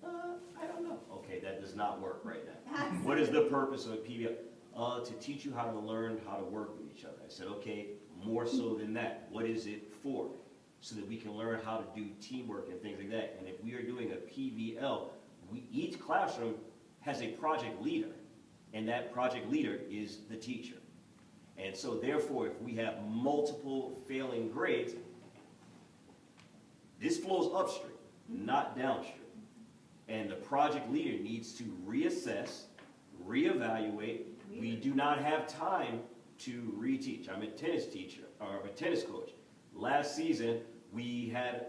I don't know. Okay, that does not work right now. What is the purpose of a PBL? To teach you how to learn how to work with each other. I said, okay, more so than that. What is it for? So that we can learn how to do teamwork and things like that. And if we are doing a PBL, each classroom has a project leader, and that project leader is the teacher. And so therefore, if we have multiple failing grades, this flows upstream, not downstream. And the project leader needs to reassess reevaluate. We do not have time to reteach. I'm a tennis teacher, or I'm a tennis coach. Last season, we had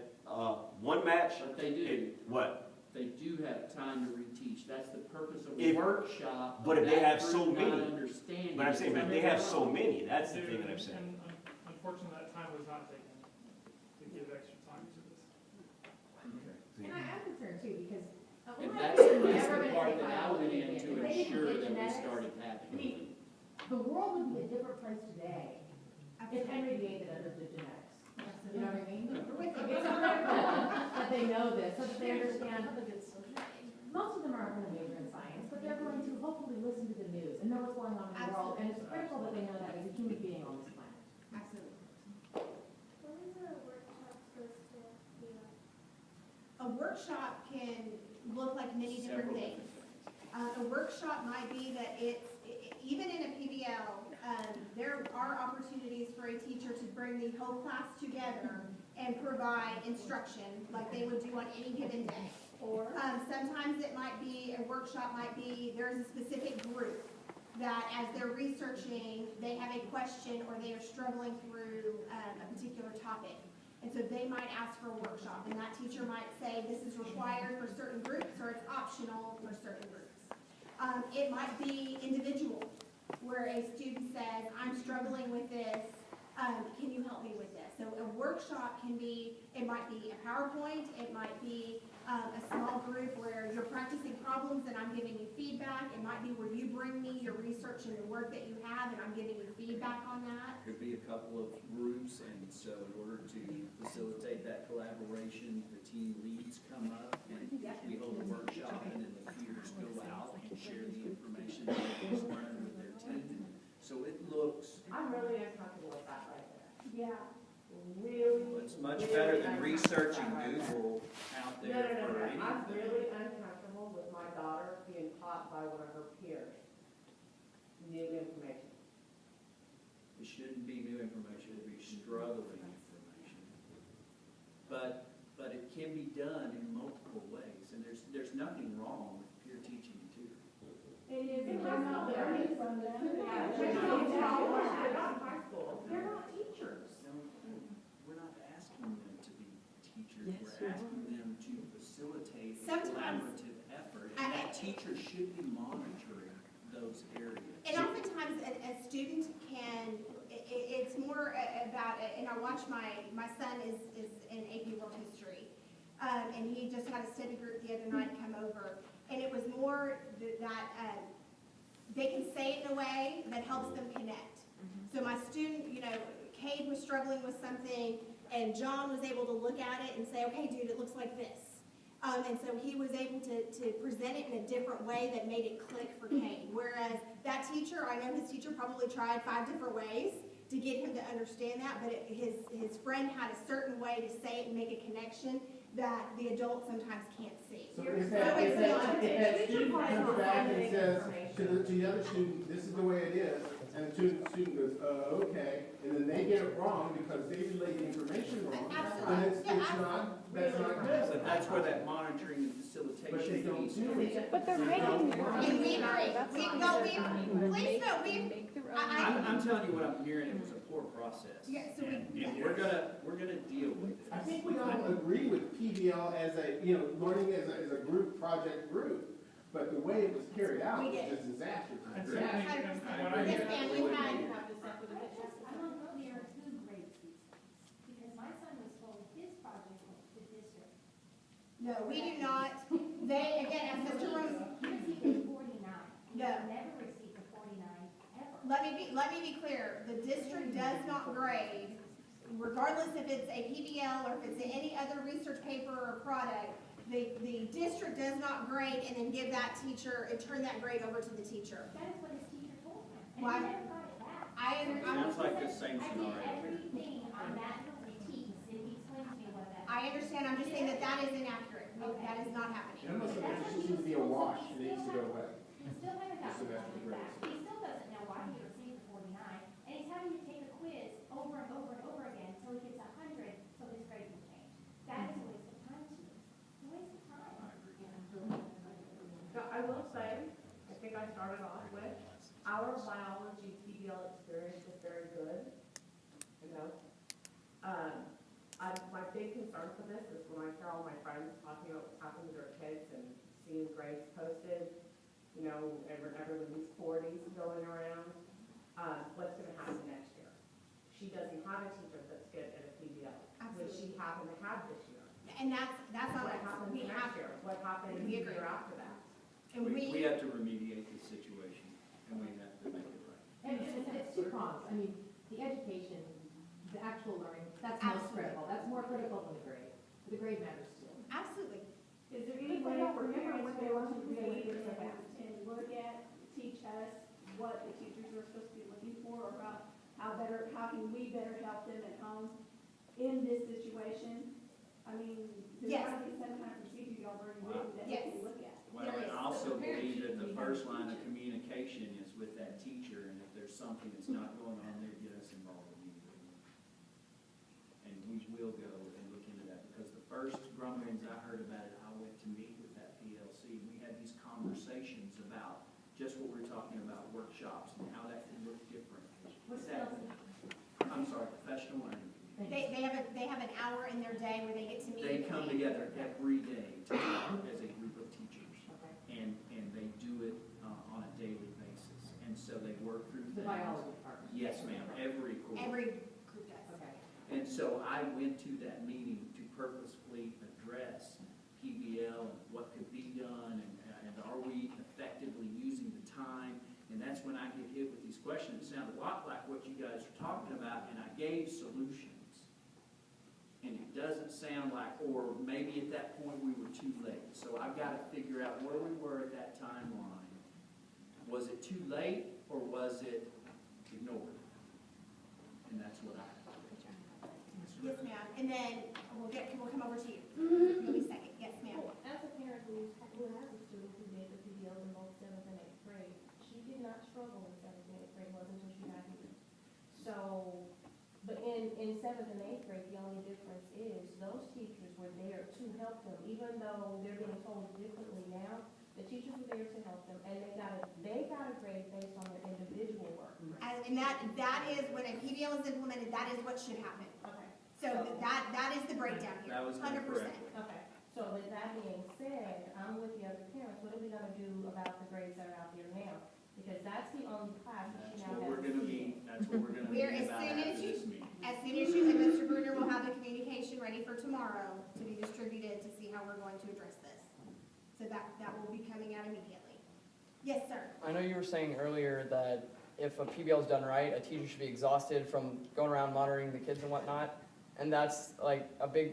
one match. But they do. What? They do have time to reteach. That's the purpose of a If- workshop. But if they that have so group not many, understanding but I'm saying, but if they have so many, that's the Dude, thing that I'm saying. And unfortunately, that time was not taken to give extra time to this. And I am concerned too, because. And that's the part that I went in to ensure that we started happening. The world would be a different place today if Henry VIII had understood genetics. You know what I mean? It's critical that they know this, so that they understand. Most of them aren't going to major in science, but they're going to hopefully listen to the news and know what's going on in the world, and it's critical that they know that as a human being on this planet. Absolutely. What is a workshop supposed to be like? A workshop can look like many different things. A workshop might be that even in a PBL, there are opportunities for a teacher to bring the whole class together and provide instruction like they would do on any given day. Or sometimes it might be, a workshop might be, there's a specific group that as they're researching, they have a question or they are struggling through a particular topic. And so they might ask for a workshop, and that teacher might say this is required for certain groups or it's optional for certain groups. It might be individual, where a student says, I'm struggling with this, can you help me with this? So a workshop can be, it might be a PowerPoint, it might be a small group where you're practicing problems and I'm giving you feedback. It might be where you bring me your research and the work that you have and I'm giving you feedback on that. Could be a couple of groups, and so in order to facilitate that collaboration, the team leads come up and we hold a workshop, and then the peers go out and share the information that they've learned with their team. So it looks, I'm really uncomfortable with that right there. Yeah. Really. it's much better than researching Google out No, there for I'm anything. really uncomfortable with my daughter being taught by one of her peers new information. It shouldn't be new information, it'd be struggling information. But it can be done in multiple ways, and there's nothing wrong with peer teaching too. It is. They're not learning from them. Yeah, they're not in high school. They're not teachers. No, we're not asking them to be teachers, we're asking them to facilitate a Sometimes- collaborative effort, and that teacher should be monitoring those areas. And oftentimes a student can, it's more about, and I watch my son is in AP World History, and he just had a study group the other night come over, and it was more that they can say it in a way that helps them connect. So my student, Cade was struggling with something, and John was able to look at it and say, okay, dude, it looks like this. And so he was able to present it in a different way that made it click for Cade. Whereas that teacher, I know his teacher probably tried 5 different ways to get him to understand that, but his friend had a certain way to say it and make a connection that the adult sometimes can't see. So if that student comes back and says to the other student, this is the way it is, and the student goes, okay, and then they get it wrong because they relay the information wrong, then it's not, that's not good. So that's where that monitoring and But they facilitation don't piece do comes in. it. But they're making their And own. we agree. That's We, not no, good. we, please no, we, Make their own. I'm telling you what I'm hearing, it was a poor process. Yeah, so we- And we're gonna deal with it. I think we all agree with PBL as a, learning as a group, project group, but the way it was carried out We was did. just disastrous. And so I think, and what I Yes, hear, ma'am, we had, I don't know there who grades these things, because my son was told his project was the district. no, we do not, they, again, as Mr. Rose, He received 49. He No. never received a 49 ever. let me be clear, the district does not grade, regardless if it's a PBL or if it's any other research paper or product, the district does not grade and then give that teacher, and turn that grade over to the teacher. That is what his teacher told him, and Why? he never got it back. Sounds like the same I scenario. did everything on that critique, and he explained to me what that. I understand, I'm just saying that is inaccurate, that is not happening. It almost like it just needs to be a wash, it needs to go away. He still haven't got So the that's money the back. He still doesn't know why he received the 49, and he's having to take a quiz over and over and over again until he gets 100, so his grade can change. That is a waste of time to me. It's a waste of time. So I will say, I think I started off concern for this is when I hear all my friends talking about what's happening to their kids and seeing grades posted, you know, everyone these 40s going around, what's gonna happen next year? She doesn't have a teacher that's good at a PBL, which she happened to have this year. And that's not What us. happens We next have, year? What happens the we agree. year after that? and We have to remediate the situation, and we have to make it right. And it's two prongs. I mean, the education, the actual learning, that's most critical. That's more critical than the grade. The grade matters too. absolutely. Is there But any they way don't for remember parents what to they go learned to because they read were so fast. and look at, teach us what the teachers are supposed to be looking for, or about how can we better help them at home in this situation? I mean, there's Yes. gotta be some kind of procedure y'all already written that we Yes. can look at. Well, There and is. I also So the parents believe that the should be first having line of teachers. communication is with that teacher, and if there's something that's not going on there, get us involved immediately. And we will go and look into that, because the first grumblings I heard about it, I went to meet with that PLC. We had these conversations about just what we're talking about, workshops, and how that could look different. What's That- else? I'm sorry, professional learning. They have an hour in their day where they get to meet. They with come me. together every day to talk as a group of teachers, Okay. and they do it on a daily basis. And so they work through The things. biology department. Yes, ma'am, every quarter. Every group does. Okay. And so I went to that meeting to purposefully address PBL and what could be done, and are we effectively using the time? And that's when I get hit with these questions. It sounded a lot like what you guys are talking about, and I gave solutions. And it doesn't sound like, or maybe at that point we were too late. So I've got to figure out where we were at that timeline. Was it too late, or was it ignored? And that's what I. Yes, ma'am. And then we'll come over to you. Give me a second. Yes, ma'am. Well, as a parent who has a student who did the PBL in both 7th and 8th grade, she did not struggle in 7th and 8th grade, wasn't until she got here. So, but in 7th and 8th grade, the only difference is those teachers were there to help them, even though they're being told differently now. The teachers were there to help them, and they got a grade based on their individual work. And that is, when a PBL is implemented, that is what should happen. Okay. So that is the breakdown here, That was 100%. correct. Okay, so with that being said, I'm with the other parents, what are we gonna do about the grades that are out there now? Because that's the only class that That's she now what has. we're gonna meet, that's what we're gonna We're, meet as about soon after as you, this meeting. as soon as you, and Mr. Bruner will have the communication ready for tomorrow to be distributed to see how we're going to address this. So that will be coming out immediately. Yes, sir. I know you were saying earlier that if a PBL is done right, a teacher should be exhausted from going around monitoring the kids and whatnot. And that's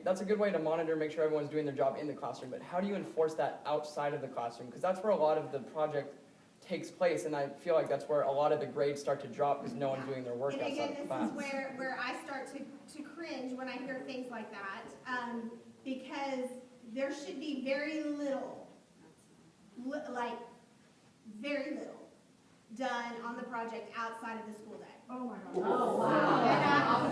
that's a good way to monitor, make sure everyone's doing their job in the classroom. But how do you enforce that outside of the classroom? Because that's where a lot of the project takes place, and I feel like that's where a lot of the grades start to drop because no one's doing their work And outside again, of class. this is where I start to cringe when I hear things like that, because there should be very little, very little done on the project outside of the school day. Oh, my God. Oh, wow.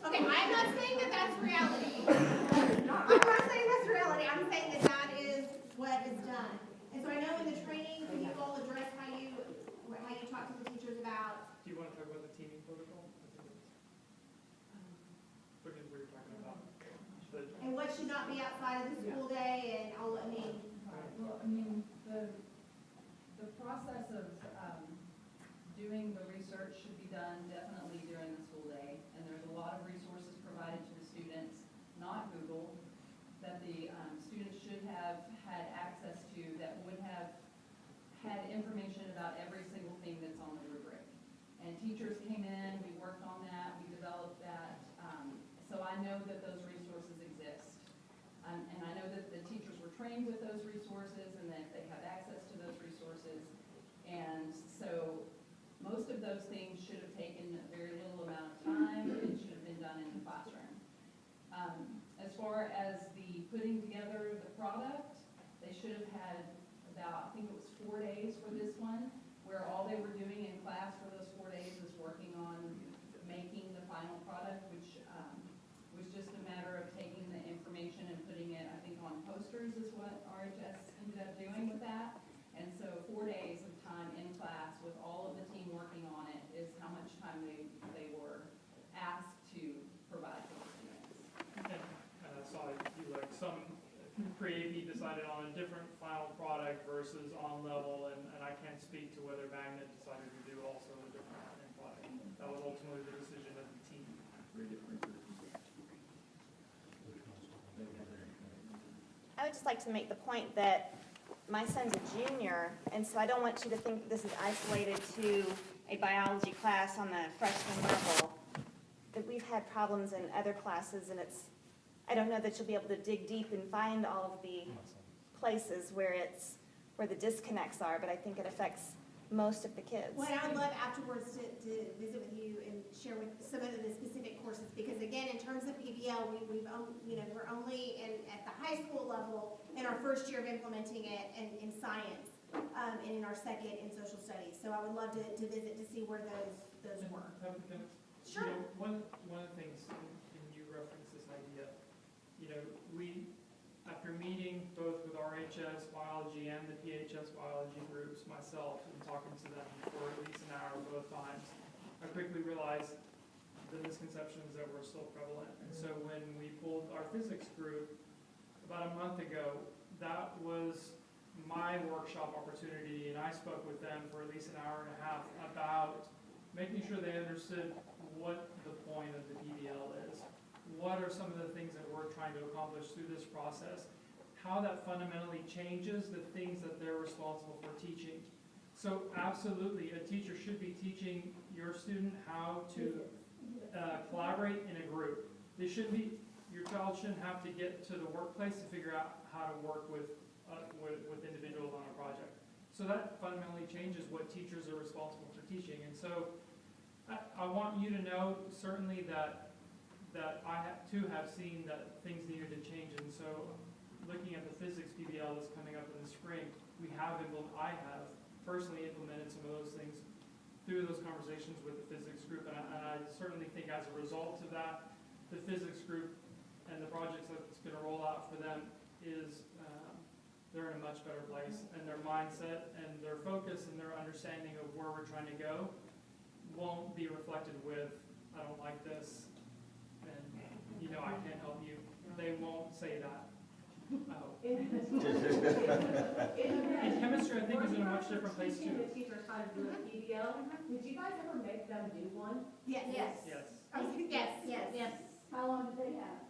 Okay, I'm not saying that that's reality. I'm not saying that's reality. I'm saying that that is what is done. And so I know in the training, can you all address how you talk to the teachers about? Do you want to talk about the teaming protocol? Because we were talking about And what should not be outside of the school day, and all, Well, I mean, the process of doing the research should be done definitely during the school day, and there's a lot of resources provided to the students, not Google, that the students should have had access to, that would have had information about every single thing that's on the rubric. And teachers came in, we worked on that, we developed that, so I know that those resources exist. And I know that the teachers were trained with those resources and that they have access to those resources. And so most of those things should have taken a very little amount of time and should have been done in the classroom. As far as the putting together the product, they should have had about, I think it was 4 days for this one, where all they were doing in class for those 4 days was working on making the final product, which was just a matter of taking the information and putting it, I think, on posters is what RHS ended up doing with that. And so 4 days of time in class with all of the team working on it is how much time they were asked to provide for the versus on level, and I can't speak to whether Magnet decided to do also a different end product. That was ultimately the decision of the team. I would just like to make the point that my son's a junior, and so I don't want you to think this is isolated to a biology class on the freshman level. That we've had problems in other classes, and I don't know that you'll be able to dig deep and find all of the places where the disconnects are, but I think it affects most of the kids. Well, and I would love afterwards to visit with you and share with some of the specific courses, because again, in terms of PBL, we're only at the high school level in our first year of implementing it in science, and in our second in social studies. So I would love to visit to see where those were. Sure. You know, one of the things, and you referenced this idea, you know, we, after meeting both with RHS biology and the PHS biology groups, myself, and talking to them for at least an hour both times, I quickly realized the misconceptions that were still prevalent. And so when we pulled our physics group about a month ago, that was my workshop opportunity, and I spoke with them for at least an hour and a half about making sure they understood what the point of the PBL is. What are some of the things that we're trying to accomplish through this process? How that fundamentally changes the things that they're responsible for teaching. So absolutely, a teacher should be teaching your student how to collaborate in a group. Your child shouldn't have to get to the workplace to figure out how to work with individuals on a project. So that fundamentally changes what teachers are responsible for teaching. And so I want you to know certainly that I too have seen that things needed to change. And so looking at the physics PBL that's coming up in the spring, I have personally implemented some of those things through those conversations with the physics group. And I certainly think as a result of that, the physics group and the projects that's going to roll out for them is they're in a much better place, and their mindset and their focus and their understanding of where we're trying to go won't be reflected with, I don't like this, and I can't help you. They won't say that. In chemistry, I think is in a much different place too. The teachers how to do a PBL. Did you guys ever make them do one? Yes. Yes. Yes. How long do they have?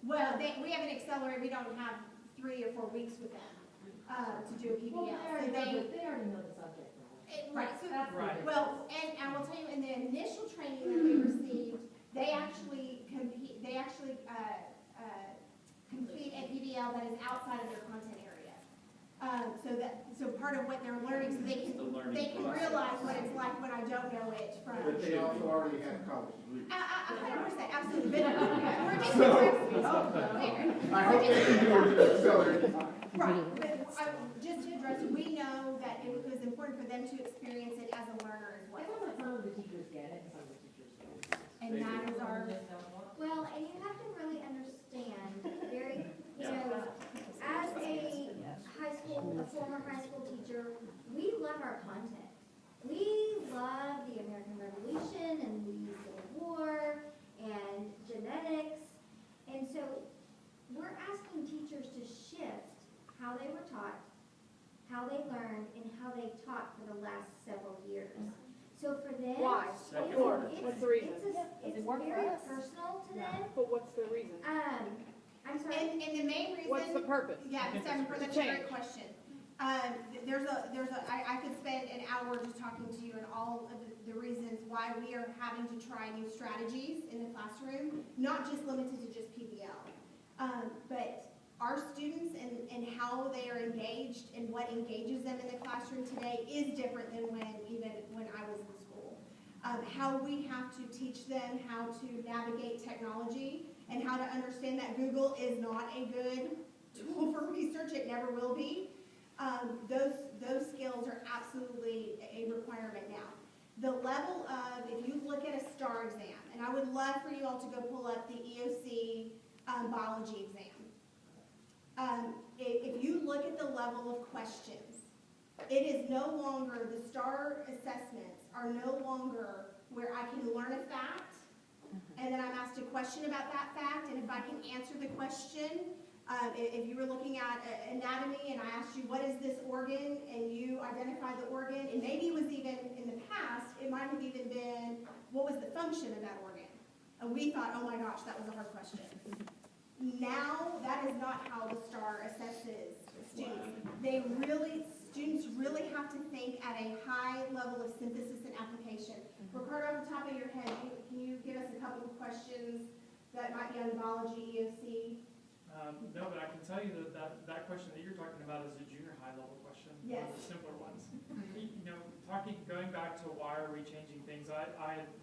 Well, we have an accelerator. We don't have 3 or 4 weeks with them to do a PBL. Well, they already know the subject, right. So, right. Well, and I will tell you, in the initial training that we received, they actually compete. They actually complete a PBL that is outside of their content area. So part of what they're learning, so they can realize what it's like when I don't know it from. But they also already have college degrees. 100%, absolutely. But we're just I hope they can do it in accelerated time. right. But just to address, we know that it was important for them to experience it as a learner as well. Some of the teachers get it, and some of the teachers don't. And that is our. Well, and you have to really understand, as a former high school teacher, we love our content. We love the American Revolution and the Civil War and genetics. And so we're asking teachers to shift how they were taught, how they learned, and how they've taught for the last several years. So for them, Why? What's the reason? It's very personal to them. But what's the reason? I'm sorry. And the main reason. What's the purpose? Yeah, that's a great question. I could spend an hour just talking to you and all of the reasons why we are having to try new strategies in the classroom, not just limited to just PBL. But our students and how they are engaged and what engages them in the classroom today is different than when I was in school. How we have to teach them how to navigate technology and how to understand that Google is not a good tool for research. It never will be. Those skills are absolutely a requirement now. The level of, if you look at a STAR exam, and I would love for you all to go pull up the EOC biology exam. If you look at the level of questions, it is no longer, the STAR assessments are no longer where I can learn a fact, and then I'm asked a question about that fact, and if I can answer the question, If you were looking at anatomy and I asked you, what is this organ, and you identified the organ, and maybe it was even in the past, it might have even been, what was the function of that organ? And we thought, oh my gosh, that was a hard question. Now, that is not how the STAR assesses students. Students really have to think at a high level of synthesis and application. Ricardo, off the top of your head, can you give us a couple of questions that might be on the biology EOC? No, but I can tell you that question that you're talking about is a junior high level question. Yes. One of the simpler ones. Going back to why are we changing things, I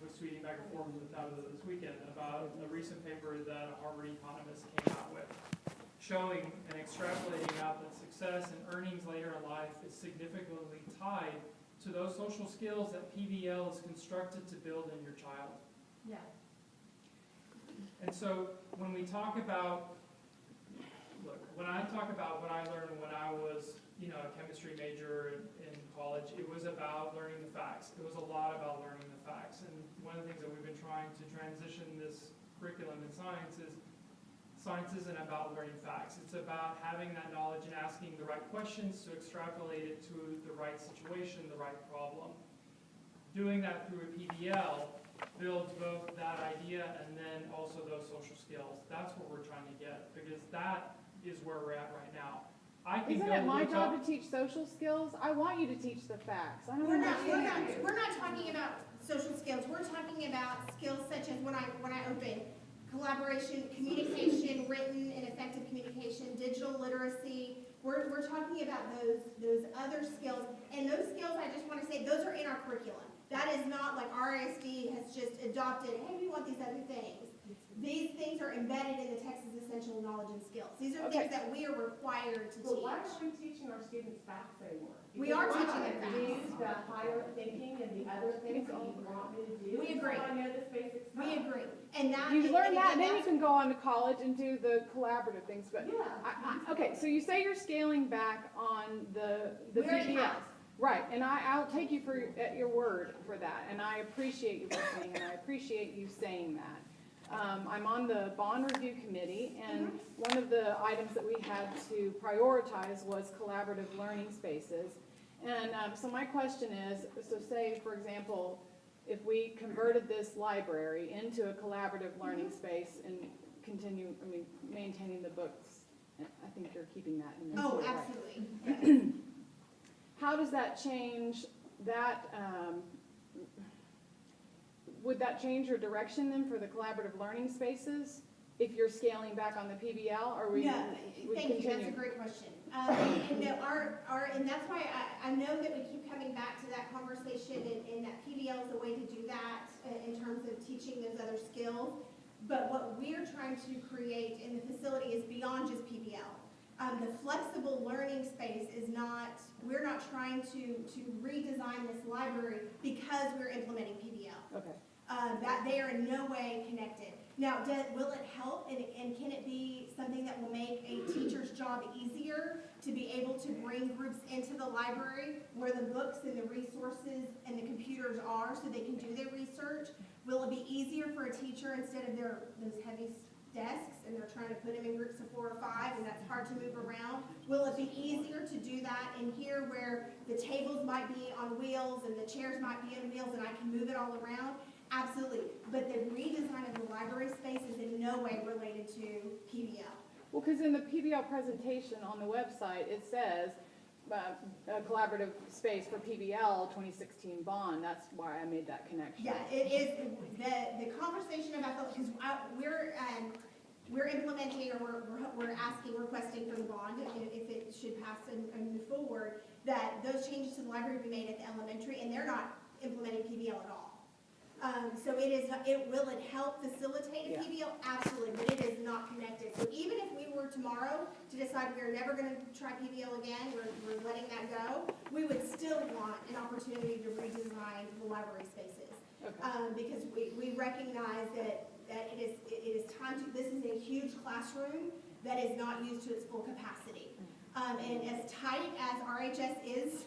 was tweeting back and forth with that this weekend about a recent paper that a Harvard economist came out with, showing and extrapolating out that success and earnings later in life is significantly tied to those social skills that PBL is constructed to build in your child. Yeah. And so when we talk about, when I talk about what I learned when I was, a chemistry major in college, it was about learning the facts. It was a lot about learning the facts. And one of the things that we've been trying to transition this curriculum in science isn't about learning facts. It's about having that knowledge and asking the right questions to extrapolate it to the right situation, the right problem. Doing that through a PBL builds both that idea and then also those social skills. That's what we're trying to get, because that is where we're at right now. Isn't it my job to teach social skills? I want you to teach the facts. I don't We're not talking about social skills. We're talking about skills such as when I open collaboration, communication, written and effective communication, digital literacy. We're talking about those other skills, and those skills, I just want to say, those are in our curriculum. That is not like RISD has just adopted, hey, we want these other things. These things are embedded in the Texas Essential Knowledge and Skills. These are things that we are required to teach. But why aren't we teaching our students facts anymore? We are teaching them facts. Use the higher thinking and the other things that you want me to do. We agree. I know this basic stuff. We agree. And that you learn that, and then you can go on to college and do the collaborative things. But yeah. Okay, so you say you're scaling back on the PBLs. Right, and I'll take you at your word for that, and I appreciate you listening, and I appreciate you saying that. I'm on the bond review committee, and one of the items that we had to prioritize was collaborative learning spaces. And so my question is, so say, for example, if we converted this library into a collaborative learning space and maintaining the books, and I think you're keeping that in there. Oh, absolutely. How does that change that? Would that change your direction then for the collaborative learning spaces if you're scaling back on the PBL, or we? No, thank you. That's a great question. And that's why I know that we keep coming back to that conversation, and that PBL is a way to do that in terms of teaching those other skills. But what we're trying to create in the facility is beyond just PBL. The flexible learning space is not, we're not trying to redesign this library because we're implementing PBL. Okay. That they are in no way connected. Now, will it help, and can it be something that will make a teacher's job easier to be able to bring groups into the library where the books and the resources and the computers are so they can do their research? Will it be easier for a teacher instead of those heavy desks and they're trying to put them in groups of 4 or 5 and that's hard to move around? Will it be easier to do that in here where the tables might be on wheels and the chairs might be on wheels and I can move it all around? Absolutely. But the redesign of the library space is in no way related to PBL. Well, because in the PBL presentation on the website, it says a collaborative space for PBL 2016 bond. That's why I made that connection. Yeah, it is the conversation about because we're implementing, or we're requesting for the bond if it should pass and move forward, that those changes to the library be made at the elementary, and they're not implementing PBL at all. So will it help facilitate a PBL? Absolutely, but it is not connected. So even if we were tomorrow to decide we're never going to try PBL again, we're letting that go, we would still want an opportunity to redesign the library spaces. Okay. Because we recognize that it is time to, this is a huge classroom that is not used to its full capacity. And as tight as RHS is,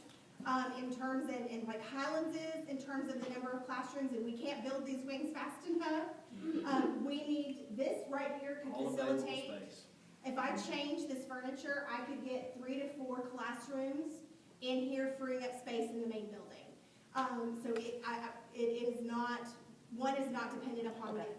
in terms and like Highlands is in terms of the number of classrooms, and we can't build these wings fast enough. We need this right here to facilitate If I change this furniture, I could get 3 to 4 classrooms in here, freeing up space in the main building. So it is not, one is not dependent upon the other.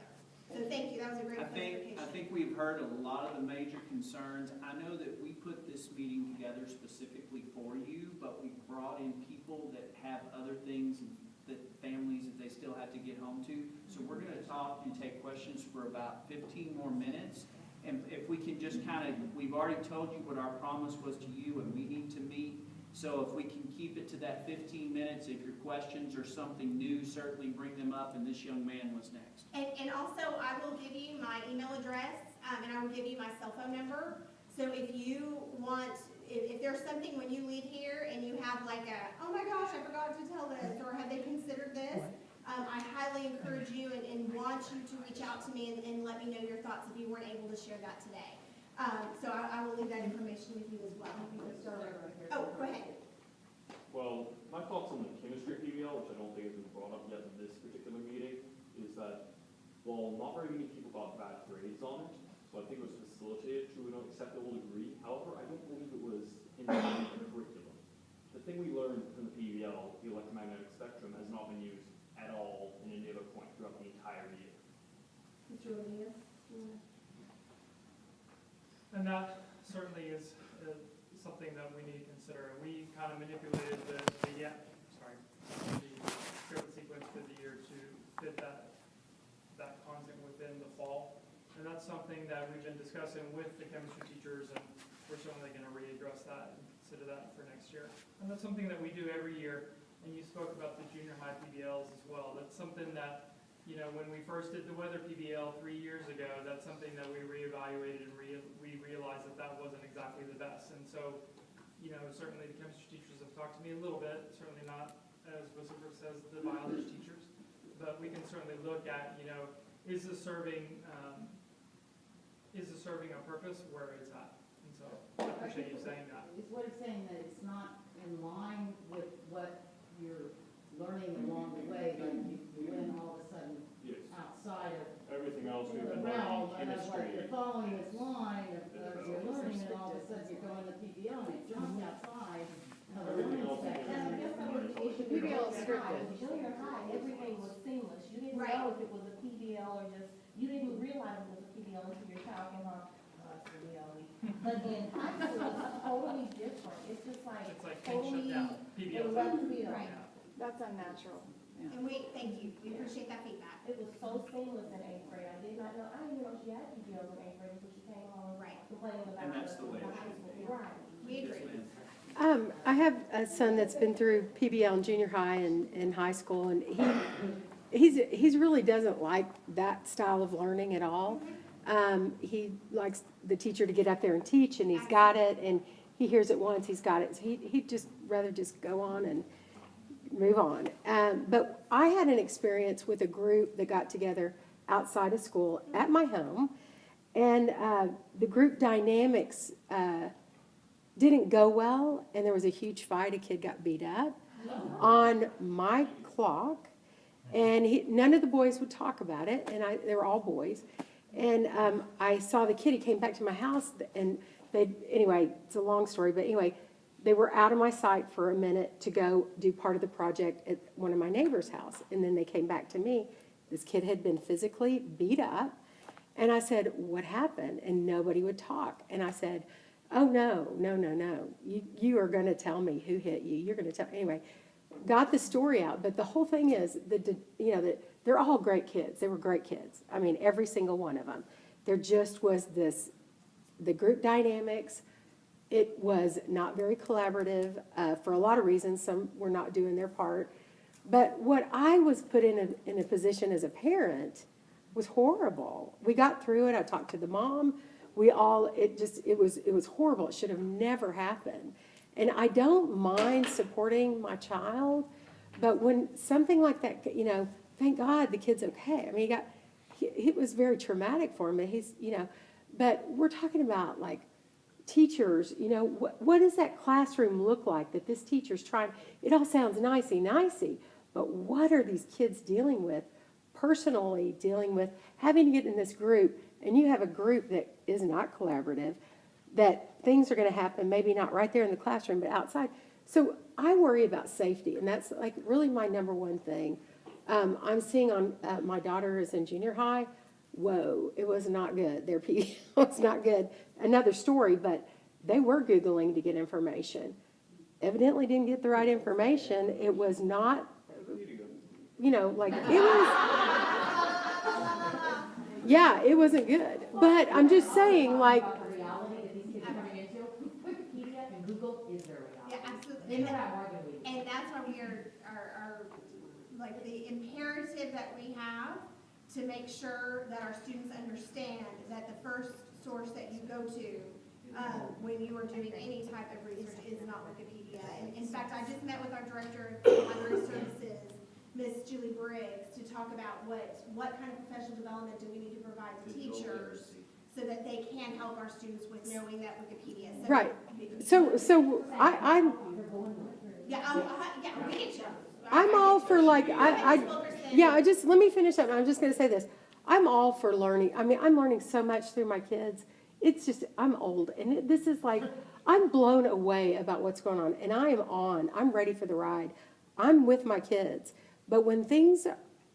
So thank you, that was a great clarification. I think we've heard a lot of the major concerns. I know that we put this meeting together specifically for you, but we brought in people that have other things, that families that they still have to get home to. So we're gonna talk and take questions for about 15 more minutes. And if we can just kind of, we've already told you what our promise was to you, and we need to meet. So if we can keep it to that 15 minutes, if your questions are something new, certainly bring them up, and this young man was next. And also, I will give you my email address, and I will give you my cell phone number. So if you want, if there's something when you leave here and you have like a, oh my gosh, I forgot to tell this, or have they considered this? I highly encourage you and want you to reach out to me and let me know your thoughts if you weren't able to share that today. So I will leave that information with you as well. Oh, go ahead. Well, my thoughts on the chemistry PBL, which I don't think has been brought up yet in this particular meeting, is that while not very many people got bad grades on it, so I think it was facilitated to an acceptable degree. However, I don't believe it was in the curriculum. The thing we learned from the PBL, the electromagnetic spectrum, has not been used at all in any other point throughout the entire year. Mr. Rodriguez? And that certainly is something that we need to consider. We kind of manipulated the script sequence for the year to fit that content within the fall. And that's something that we've been discussing with the chemistry teachers, and we're certainly going to readdress that and consider that for next year. And that's something that we do every year. And you spoke about the junior high PBLs as well. That's something that, you know, when we first did the weather PBL 3 years ago, that's something that we reevaluated and we realized that that wasn't exactly the best. And so, you know, certainly the chemistry teachers have talked to me a little bit, certainly not as specific as the biology teachers, but we can certainly look at, you know, is this serving a purpose where it's at? And so I appreciate you saying that. Is what it's saying that it's not in line with what you're learning along the way, like you went all of a sudden outside of everything else we've the been realm learning, of what you're following this line of you're learning, and all of a sudden you're going to PBL and it jumps outside of the learning spectrum. PBL is scripted. Junior high, everything was seamless. You didn't Right. know if it was a PBL or just, you didn't realize it was a PBL until your child came home. It's a reality. But in high school, it's totally different. It's just like It's like totally shut down. PBL. in left field. Right. That's unnatural. Yeah. And thank you. We appreciate that feedback. It was so seamless in 8th grade. I did not know, I didn't know she had PBLs in 8th grade until she came home Right. complaining about And that's the way it high should school. be. Right. We Yes, agree. ma'am. I have a son that's been through PBL in junior high and high school, and he's really doesn't like that style of learning at all. He likes the teacher to get up there and teach, and he's got it, and he hears it once, he's got it. So he'd just rather just go on and move on. But I had an experience with a group that got together outside of school at my home, and the group dynamics didn't go well, and there was a huge fight. A kid got beat up on my clock, and none of the boys would talk about it, and they were all boys. And I saw the kid. He came back to my house, and anyway, it's a long story, but anyway, they were out of my sight for a minute to go do part of the project at one of my neighbor's house, and then they came back to me. This kid had been physically beat up, and I said, "What happened?" And nobody would talk, and I said, "Oh, no. You are going to tell me who hit you. You're going to tell." Anyway, got the story out. But the whole thing is, they're all great kids. They were great kids. I mean, every single one of them. There just was the group dynamics. It was not very collaborative for a lot of reasons. Some were not doing their part. But what I was put in a position as a parent was horrible. We got through it. I talked to the mom. It was horrible. It should have never happened. And I don't mind supporting my child, but when something like that, thank God the kid's okay. I mean, it was very traumatic for him, but we're talking about like teachers, what does that classroom look like that this teacher's trying? It all sounds nicey, but what are these kids dealing with personally dealing with having to get in this group, and you have a group that is not collaborative, that things are going to happen, maybe not right there in the classroom, but outside. So I worry about safety, and that's like really my number one thing. I'm seeing on, my daughter is in junior high. Whoa, it was not good. Their PBL was not good. Another story, but they were Googling to get information. Evidently didn't get the right information. It was not, you know, like it was, yeah, it wasn't good. But I'm just saying, like, The reality that these kids are coming into, Wikipedia and Google is their reality. Yeah, absolutely. They know that more than we do. And that's why we are like the imperative that we have to make sure that our students understand that the first source that you go to when you are doing any type of research is not Wikipedia. And in fact, I just met with our director of library services, Miss Julie Briggs, to talk about what kind of professional development do we need to provide to teachers so that they can help our students with knowing that Wikipedia. So right. So I'm. Yeah, yeah, we get you. I'm all for like, I just, let me finish up. I'm just going to say this. I'm all for learning. I mean, I'm learning so much through my kids. It's just, I'm old. And this is like, I'm blown away about what's going on. And I'm ready for the ride. I'm with my kids. But when things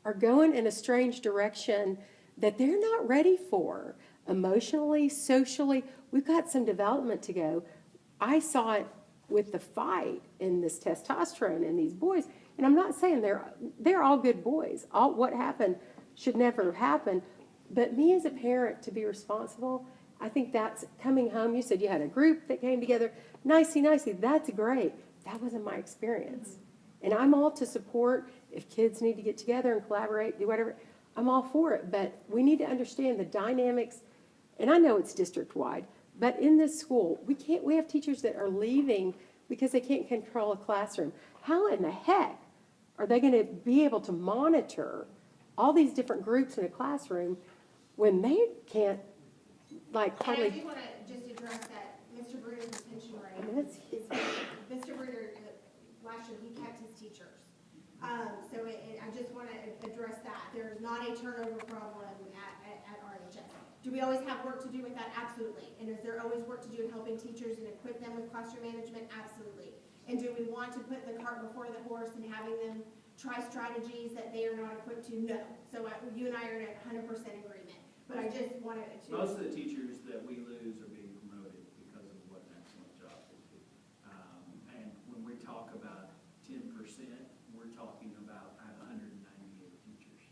are going in a strange direction that they're not ready for, emotionally, socially, we've got some development to go. I saw it with the fight in this testosterone in these boys. And I'm not saying they're all good boys. All what happened should never have happened. But me as a parent to be responsible, I think that's coming home. You said you had a group that came together. Nicey. That's great. That wasn't my experience. And I'm all to support if kids need to get together and collaborate, do whatever. I'm all for it. But we need to understand the dynamics. And I know it's district-wide. But in this school, we have teachers that are leaving because they can't control a classroom. How in the heck are they going to be able to monitor all these different groups in a classroom when they can't, like, hardly... And I do want to just address that Mr. Bruder's retention rate. Mr. Bruder, last year, he kept his teachers. So I just want to address that. There's not a turnover problem at RHS. Do we always have work to do with that? Absolutely. And is there always work to do in helping teachers and equip them with classroom management? Absolutely. And do we want to put the cart before the horse and having them try strategies that they are not equipped to? No. So you and I are in 100% agreement. But I just wanted to... Most of the teachers that we lose are being promoted because of what an excellent job they do. And when we talk about 10%, we're talking about 198 teachers.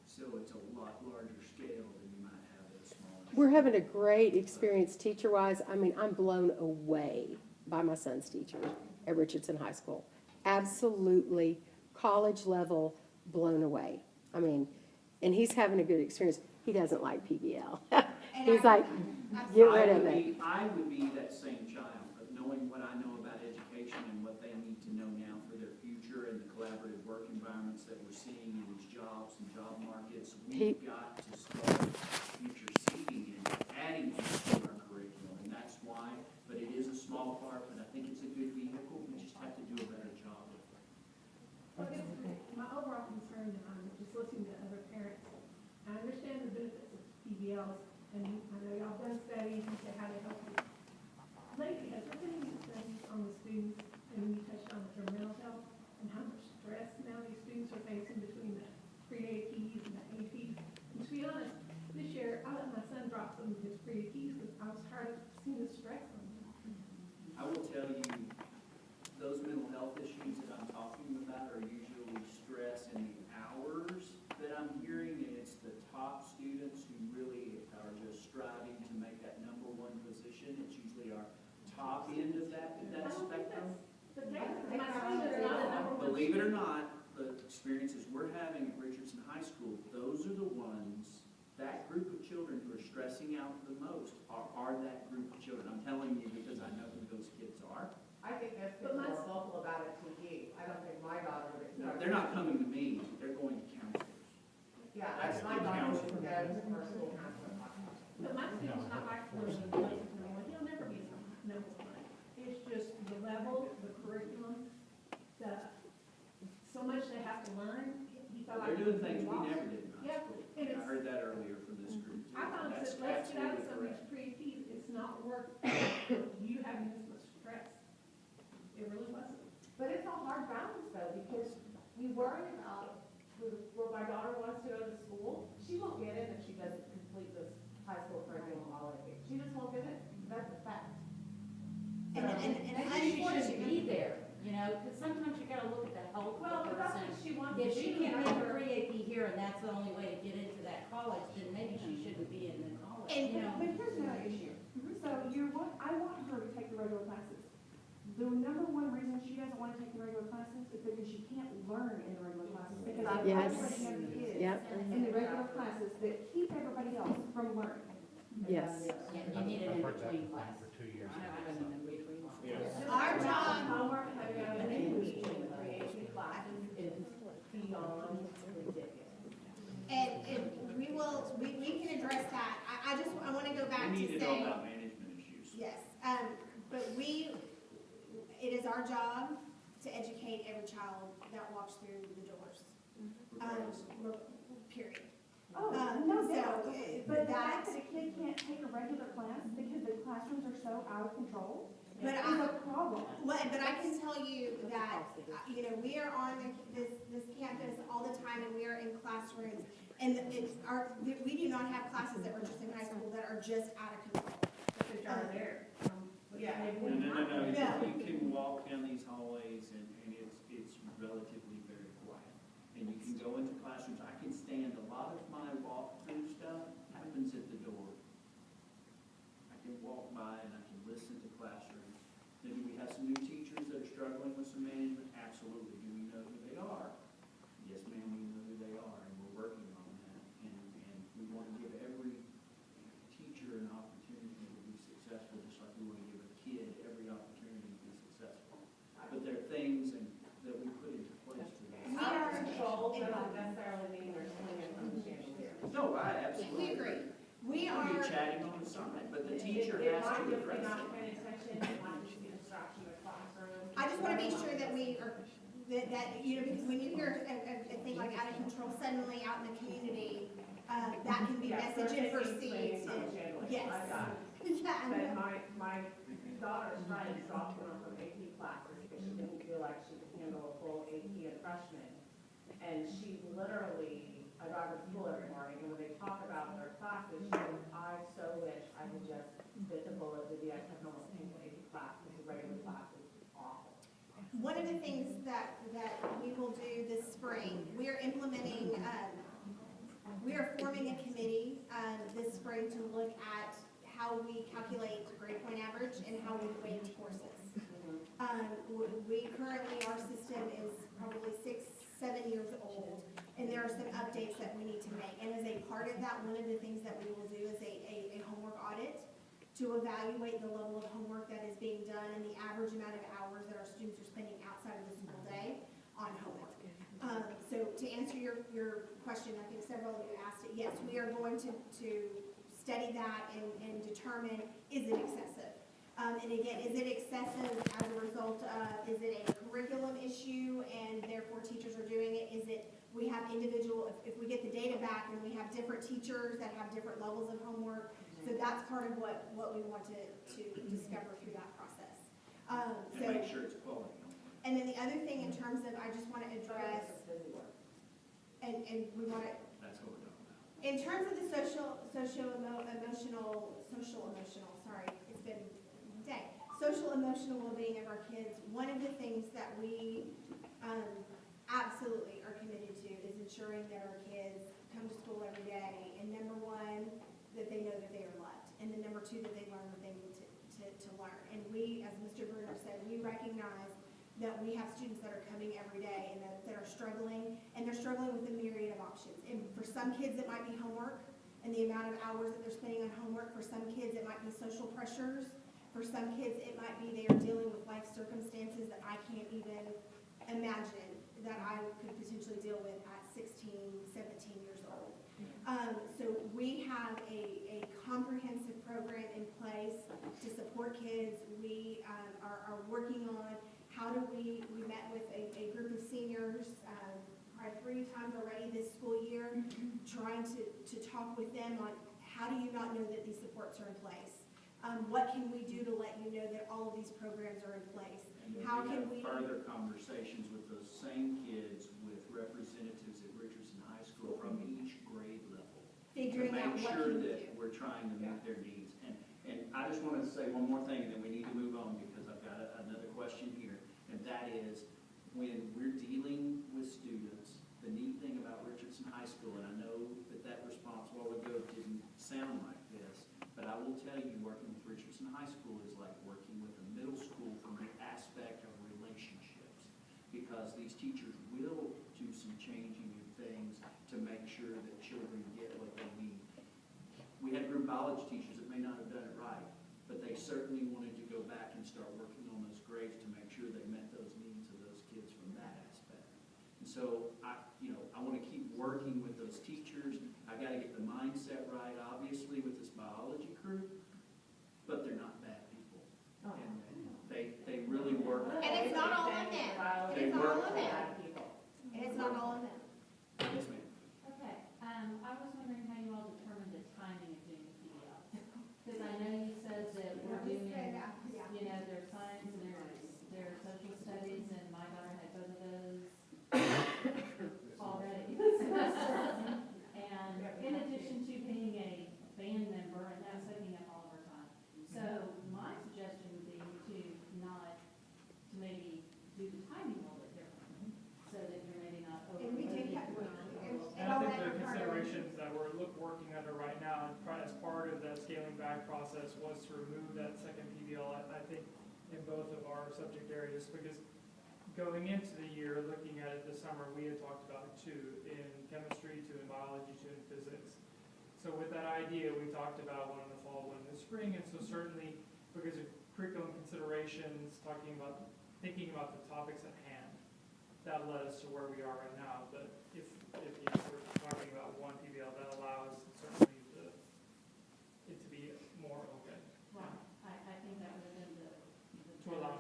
So it's a lot larger scale than you might have at a smaller... We're having a great experience teacher-wise. I mean, I'm blown away by my son's teachers at Richardson High School. Absolutely college level, blown away. I mean, and he's having a good experience. He doesn't like PBL. He's like, get rid of it. I would be that same child, but knowing what I know about education and what they need to know now for their future and the collaborative work environments that we're seeing in these jobs and job markets, we've got to start future seeding and adding to our curriculum, and that's why. But it is a small part, but I think it's a good vehicle. We just have to do a better job with it. My overall concern, and I'm just listening to other parents, I understand the benefits of PBLs, and I know y'all done studies into how they help you. Lately, has there been any studies on the students, and when you touched on their mental health, and how much stress now these students are facing between the pre-APs and the APs? And to be honest, this year, I let my son drop some of his pre-APs because I was tired of seeing the stress on him. I will tell you, those mental health issues that I'm talking about are usually stress in the hours that I'm hearing, and it's the top students who really are just striving to make that number one position. It's usually our top end of that spectrum. Believe it or not, the experiences we're having at Richardson High School, those are the ones, that group of children who are stressing out the most are that group of children. I'm telling you because I know who those kids are. I think that's been more vocal about it to you. I don't think my daughter would No, expect. they're not coming to me, they're going to counselors. Yeah, that's my daughter would go to her school counselor. But my student's not like the person who listens to me, like, he'll never be number one. It's just the level, the curriculum, so much they have to learn. He felt like They're doing things we lost. never did in high let's get out of absolutely some of these correct. creative, it's not work, you having this much stress. It really wasn't. But it's a hard balance though, because you worry about where my daughter wants to go to school. She won't get in if she doesn't complete this high school curriculum all in. She just won't get in. That's a fact. And maybe she should be there, you know, because sometimes you gotta look at the health of Well, the but that's person. what she wants to If do. she can't That's get a her- free AP here and that's the only way to get into that college, then maybe she shouldn't be in the college, you know? But here's another issue. So I want her to take the regular classes. The number one reason she doesn't want to take the regular classes is because she can't learn in the regular classes. Because I've Yes. already had kids Yep. in the regular classes that keep everybody else from learning. Yes. Yeah, you need an I've heard that in-between for class. 2 years. Yes. Our job, Homework heavy on the teaching the creative classes is beyond ridiculous. and we can address that. I want to go back We to need to know say, about management issues. yes, but it is our job to educate every child that walks through the doors. Period. Oh, no so, doubt. But the that- fact that a kid can't take a regular class because the classrooms are so out of control But is I- a problem. But I can tell you that, we are on this campus all the time, and we are in classrooms, and we do not have classes at Richardson High School that are just out of control. Because y'all are there. Yeah. No. No. You can walk down these hallways and it's relatively very quiet. And you can go into classrooms. I can stand, a lot of my walkthrough stuff happens at the door. I can walk by and I can listen to classrooms. Then do we have some new teachers that are struggling with some management? Absolutely. Do we know who they are? Yes, ma'am, we know who they are, and we're working on that. And we want to give every teacher an opportunity to be successful, just like we want to give a kid every opportunity to be successful. But there are things that we put into place to that. Out of control doesn't necessarily mean they're swinging from the chandelier. No, I absolutely. We agree. We I'll be are, chatting on the side, but the teacher It has might to just be address not it. paying attention, it might just be distraction in the classroom. I just want to be sure that we are, that, because when you hear a thing like out of control suddenly out in the community, that can be Yeah, messaging for swinging seats. from the chandelier. Yes. I got it. Yeah, I But know. my daughter's friend dropped one of her AP classes because she didn't feel like she could handle a full AP as freshman. And she literally, I drive her to school every morning, and when they talk about their classes, she goes, I so wish I could just bit the bullet to the extra normal AP class, because the regular class is awful. One of the things that we will do this spring, we are implementing, we are forming a committee this spring to look at how we calculate grade point average and how we weight courses. We currently, our system is probably 6-7 years old, and there are some updates that we need to make. And as a part of that, one of the things that we will do is a homework audit to evaluate the level of homework that is being done and the average amount of hours that our students are spending outside of the school day on homework. So to answer your question, I think several of you asked it, yes, we are going to study that and determine, is it excessive? And again, is it excessive as a result of, is it a curriculum issue and therefore teachers are doing it? Is it, we have individual, if we get the data back and we have different teachers that have different levels of homework, so that's part of what we want to discover through that process. And make sure it's quality. And then the other thing in terms of, I just want to address, and we want to, That's what we're talking about. in terms of the social emotional, sorry, it's been a day. Social emotional well-being of our kids, one of the things that we absolutely are committed to is ensuring that our kids come to school every day, and number one, that they know that they are loved, and then number two, that they learn what they need to learn. And we, as Mr. Bruner said, we recognize that we have students that are coming every day and that are struggling, and they're struggling with a myriad of options. And for some kids, it might be homework and the amount of hours that they're spending on homework. For some kids, it might be social pressures. For some kids, it might be they are dealing with life circumstances that I can't even imagine that I could potentially deal with at 16, 17 years old. So we have a comprehensive program in place to support kids. We are working on how do we met with a group of seniors probably 3 times already this school year, trying to talk with them on how do you not know that these supports are in place? What can we do to let you know that all of these programs are in place? And then How we can have we? further conversations with those same kids, with representatives at Richardson High School from each grade level. Figuring out what To make sure can we that do. we're trying to meet their needs. And I just wanted to say one more thing, and then we need to move on, because I've got another question here. And that is, when we're dealing with students, the neat thing about Richardson High School, and I know that response a while ago didn't sound like this, but I will tell you, working with Richardson High School is like working with a middle school from the aspect of relationships, because these teachers will do some changing in things to make sure that children get what they need. We had group biology teachers that may not have done it right, but they certainly wanted to go back and start working on those grades to make sure they met those needs of those kids from that aspect. And so I want to keep working with those teachers. I got to get the mindset right, obviously, with this biology crew, but they're not bad people. And they really work. And it's not all of them. And it's not all of them. And it's not all of them. Yes, ma'am. Okay, I was wondering how you all determined the timing of doing the PBL. Because I know you said that we're doing, there's science and there's social studies, and my daughter had both of those already this semester. And in addition to being a band member, and that's taking up all of our time. So my suggestion would be to maybe do the timing a little bit differently, so that you're maybe not And we did have, And I think the considerations that we're working under right now, as part of that scaling back process, was to remove that second PBL, I think, in both of our subject areas, because going into the year, looking at it this summer, we had talked about two, in chemistry, two in biology, two in physics. So with that idea, we talked about one in the fall, one in the spring, and so certainly, because of curriculum considerations, thinking about the topics at hand, that led us to where we are right now. But if we're talking about one PBL, that allows certainly it to be more open. Right, I think that would have been the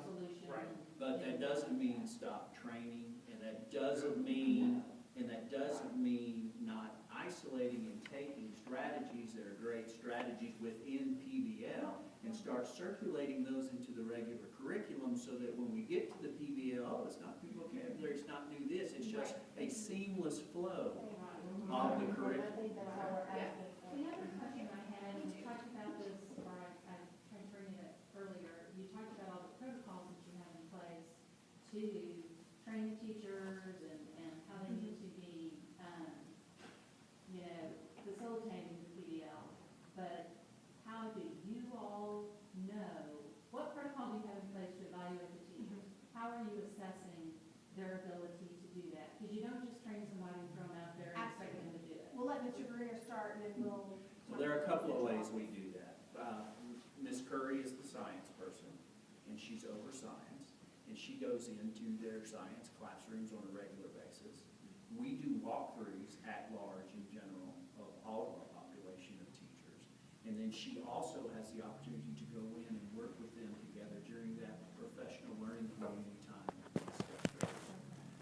solution. Right. But that doesn't mean stop training, and that doesn't mean not isolating and taking strategies that are great strategies within PBL and start circulating those into the regular curriculum, so that when we get to the PBL, it's not new vocabulary, it's not new this, it's just a seamless flow of the curriculum. The other question I had, and you talked about this, or I tried to bring it up earlier, you talked about all the protocols that you have in place to train the teachers and how they need to be, facilitating the PBL. But how do you all know, what protocol do you have in place to evaluate the teachers? How are you assessing their ability to do that? Because you don't just train somebody and throw them out there and expect them to do it. We'll let Mr. Gruner start, and then we'll. So there are a couple of ways we do that. Ms. Curry is the science person, and she's over science, and she goes into their science classrooms on a regular basis. We do walkthroughs at large in general of all of our population of teachers. And then she also has the opportunity to go in and work with them together during that professional learning community time.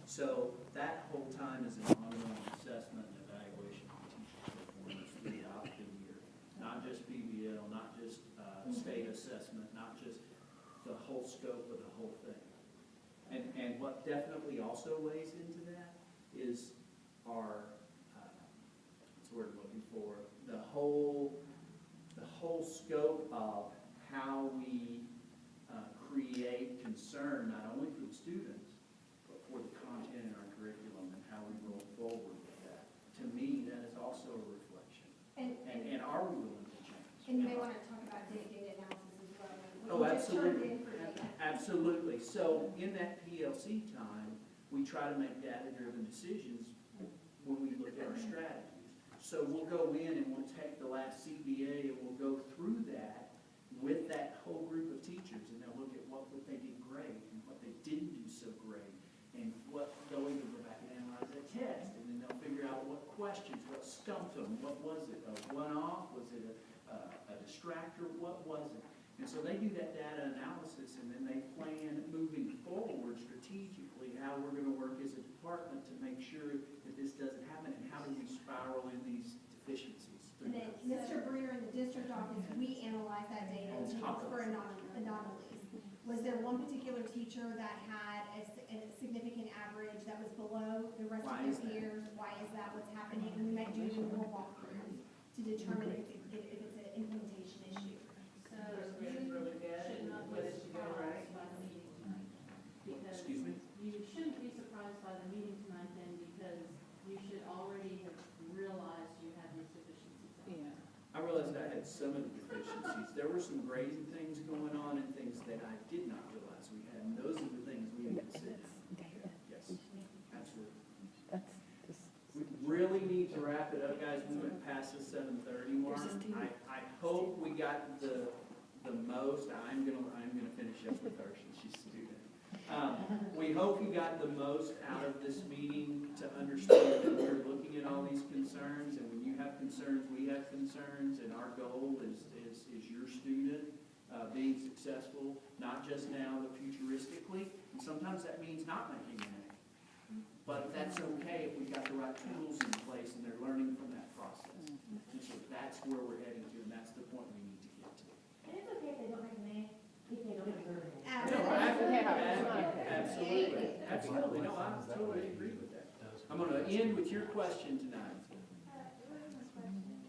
So that whole time is an ongoing assessment and evaluation of teacher performance throughout the year. Not just PBL, not just state assessment, not just the whole scope of the whole thing. And what definitely also weighs into that is our, what's the word I'm looking for, the whole scope of how we create concern, not only for the students, but for the content in our curriculum and how we roll forward with that. To me, that is also a reflection. And are we willing to change? And you may want to talk about data analysis as well. Oh, absolutely. Absolutely. So in that PLC time, we try to make data-driven decisions when we look at our strategies. So we'll go in and we'll take the last CBA and we'll go through that with that whole group of teachers, and they'll look at what they did great and what they didn't do so great, and what they'll even go back and analyze that test, and then they'll figure out what questions, what stumped them, what was it, a one-off, was it a distractor, what was it? And so they do that data analysis, and then they plan moving forward strategically how we're going to work as a department to make sure that this doesn't happen, and how do we spiral in these deficiencies. And then Mr. Bruner in the district office, we analyze that data and look for anomalies. Was there one particular teacher that had a significant average that was below the rest of their peers? Why is that? What's happening? And we might do more walkthroughs to determine if it's an implementation issue. So you should not be surprised by the meeting tonight. Because Excuse me? you shouldn't be surprised by the meeting tonight then, because you should already have realized you had these deficiencies. Yeah. I realized I had some of the deficiencies. There were some grading things going on and things that I did not realize we had, and those are the things we need to sit down. Yes, absolutely. We really need to wrap it up, guys. We went past the 7:30 mark. I hope we got the most. I'm gonna finish up with her since she's a student. We hope you got the most out of this meeting to understand that we're looking at all these concerns, and when you have concerns, we have concerns, and our goal is your student being successful, not just now, but futuristically. And sometimes that means not making an A. But that's okay if we got the right tools in place and they're learning from that process. And so that's where we're heading to, and that's the point we need to get to. And it's okay if they don't make an A, if they don't deserve an A. Absolutely, absolutely. No, I totally agree with that. I'm going to end with your question tonight.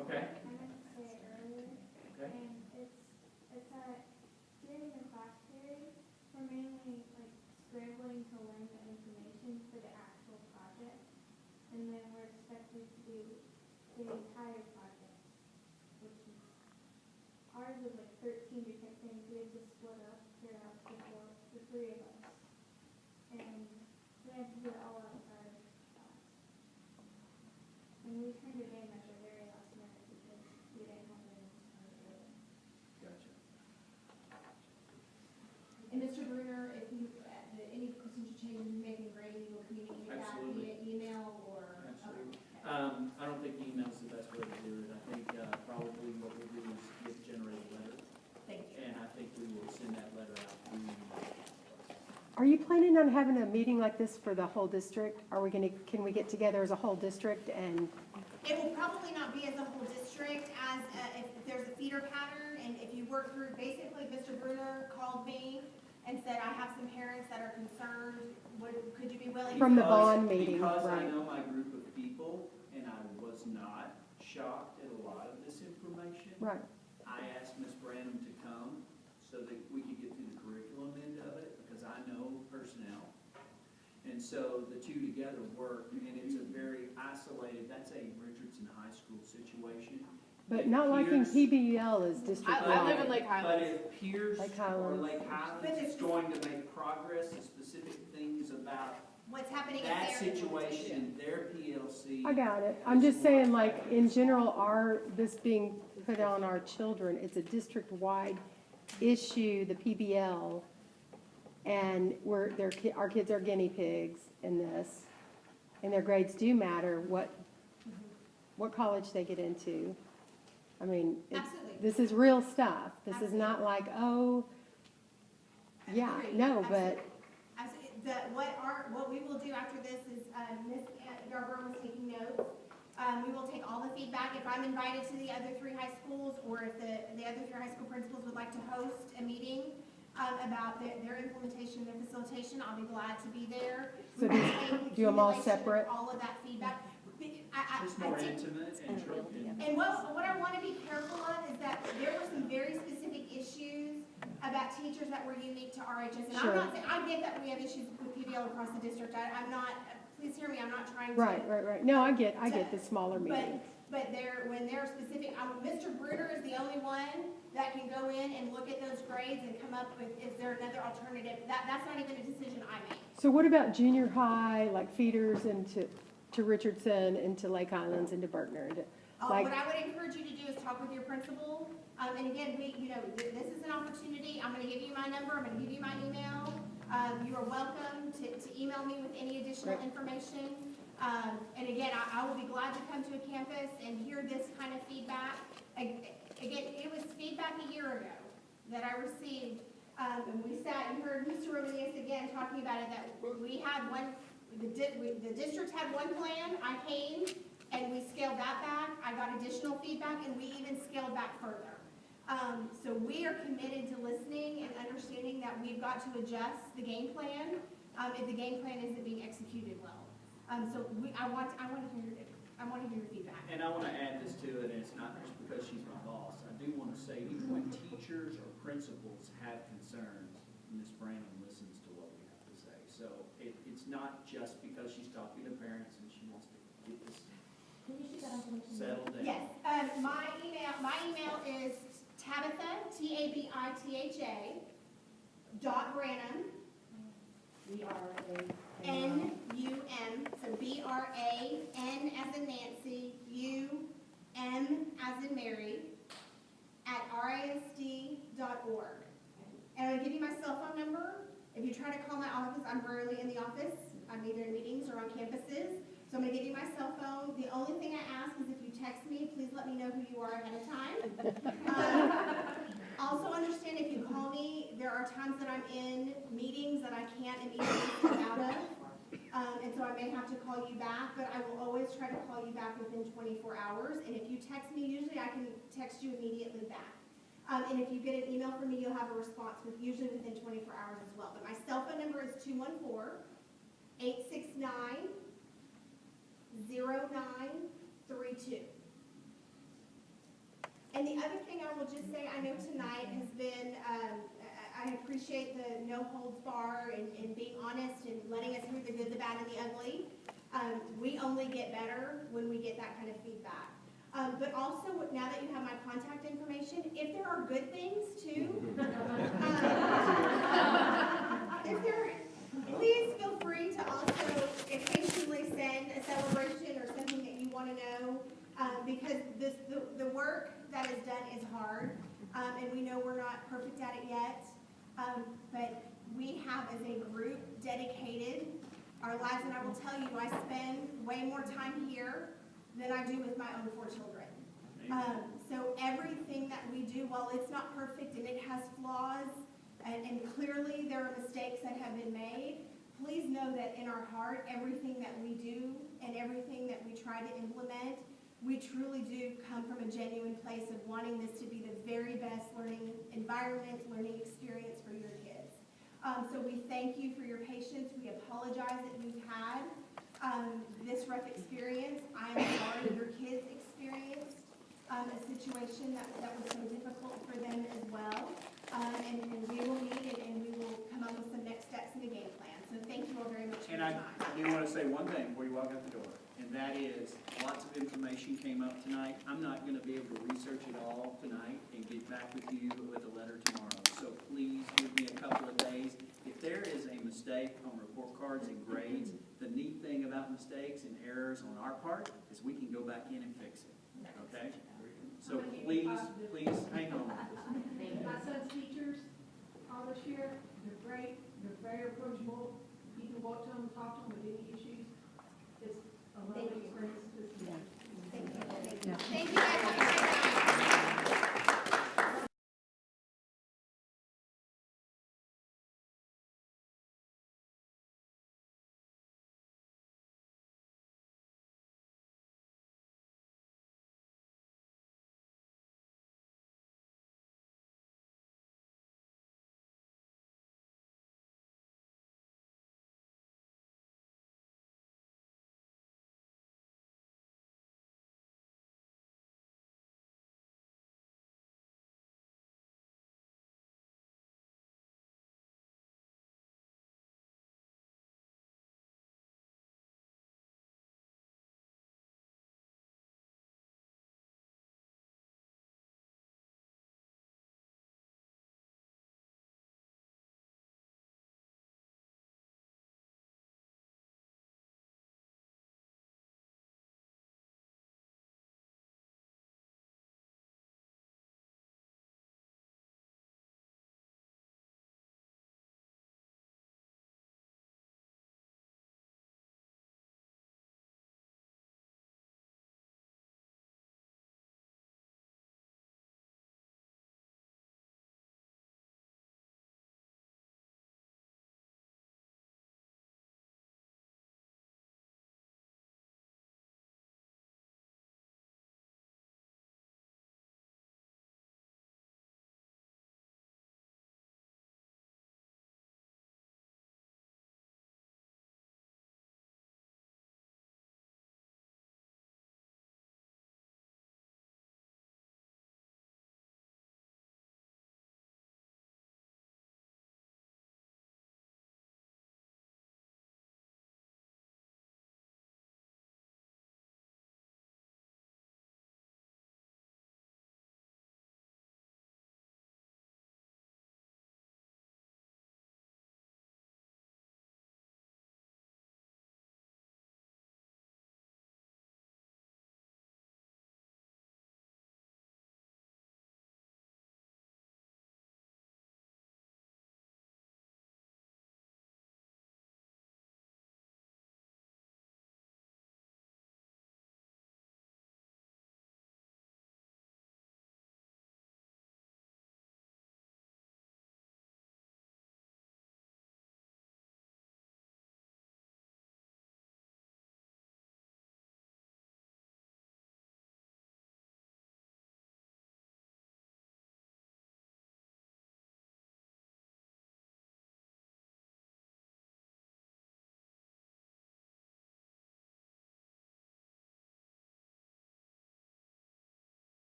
Okay. Okay. During the class period, we're mainly like scrambling to learn the information for the actual project, and then we're expected to do the entire project, which is ours is like 13 different things. We have to split up throughout the three of us, and we have to do it all outside of class. And we turned it in at the very last minute because we didn't have any time to do it. Gotcha. And Mr. Bruner, if you, any percentage changes you make in grading, you'll communicate that via email or? Absolutely. I don't think email's the best way to do it. I think probably what we do is generate a letter. Thank you. And I think we will send that letter out to you. Are you planning on having a meeting like this for the whole district? Can we get together as a whole district and? It will probably not be as a whole district as if there's a feeder pattern, and if you work through, basically Mr. Bruner called me and said, I have some parents that are concerned, could you be willing? From the bond meeting, Because I right. know my group of people, and I was not shocked at a lot of this information. Right. I asked Ms. Branham to come so that we could get through the curriculum end of it, because I know personnel. And so the two together work, and it's a very isolated, that's a Richardson High School situation. But not liking PBL is district wide. I live in Lake Highlands. But if Pierce Lake or Highlands. Lake Highlands is going to make progress in specific things about What's happening that at their situation, their PLC. I got it. I'm just saying, like, in general, this being put on our children, it's a district-wide issue, the PBL, and our kids are guinea pigs in this, and their grades do matter, what college they get into. I mean, Absolutely. this is real stuff. This is not like, oh, yeah, no, but. What we will do after this is, Ms. Yarborough was taking notes. We will take all the feedback. If I'm invited to the other three high schools, or if the other three high school principals would like to host a meeting about their implementation, their facilitation, I'll be glad to be there. So do them all separate? All of that feedback. It's more intimate and true. And what I want to be careful of is that there were some very specific issues about teachers that were unique to RHS. And Sure. I'm not saying, I get that we have issues with PBL across the district. I'm not, please hear me, I'm not trying to. Right. No, I get the smaller meetings. But when they're specific, Mr. Bruner is the only one that can go in and look at those grades and come up with, is there another alternative? That's not even a decision I make. So what about junior high, like feeders into Richardson, into Lake Highlands, into Berkner? Like, What I would encourage you to do is talk with your principal. And again, this is an opportunity. I'm going to give you my number. I'm going to give you my email. You are welcome to email me with any additional information. And again, I will be glad to come to a campus and hear this kind of feedback. Again, it was feedback a year ago that I received. And we sat and heard Mr. Rodriguez again talking about it, that we had the district had one plan. I came and we scaled that back. I got additional feedback, and we even scaled back further. So we are committed to listening and understanding that we've got to adjust the game plan if the game plan isn't being executed well. So I want to hear your feedback. And I want to add this to it, and it's not just because she's my boss. I do want to say, even when teachers or principals have concerns, Ms. Branham listens to what we have to say. So it's not just because she's talking to parents and she wants to get this settled down. Yes, my email is Tabitha, Tabitha, .Branham, N-U-M, so B-R-A-N as in Nancy, U-M as in Mary, at RISD.org. And I'm going to give you my cell phone number. If you try to call my office, I'm rarely in the office. I'm either in meetings or on campuses. So I'm going to give you my cell phone. The only thing I ask is if you text me, please let me know who you are ahead of time. Also understand if you call me, there are times that I'm in meetings that I can't immediately step out of. And so I may have to call you back, but I will always try to call you back within 24 hours. And if you text me, usually I can text you immediately back. And if you get an email from me, you'll have a response usually within 24 hours as well. But my cell phone number is 214-869-0932. And the other thing I will just say, I know tonight has been, I appreciate the no holds bar and being honest and letting us hear the good, the bad, and the ugly. We only get better when we get that kind of feedback. But also, now that you have my contact information, if there are good things too, please feel free to also occasionally send a celebration or something that you want to know, because the work that is done is hard, and we know we're not perfect at it yet, but we have as a group dedicated our lives, and I will tell you, I spend way more time here than I do with my own 4 children. So everything that we do, while it's not perfect and it has flaws, and clearly there are mistakes that have been made, please know that in our heart, everything that we do and everything that we try to implement, we truly do come from a genuine place of wanting this to be the very best learning environment, learning experience for your kids. So we thank you for your patience. We apologize that we've had this rough experience. I am sorry your kids experienced a situation that was so difficult for them as well. And we will meet and we will come up with some next steps in the game plan. So thank you all very much for your time. And I do want to say one thing before you walk out the door, and that is lots of information came up tonight. I'm not going to be able to research it all tonight and get back with you with a letter tomorrow. So please give me a couple of days. If there is a mistake on report cards and grades, the neat thing about mistakes and errors on our part is we can go back in and fix it. Okay? So please,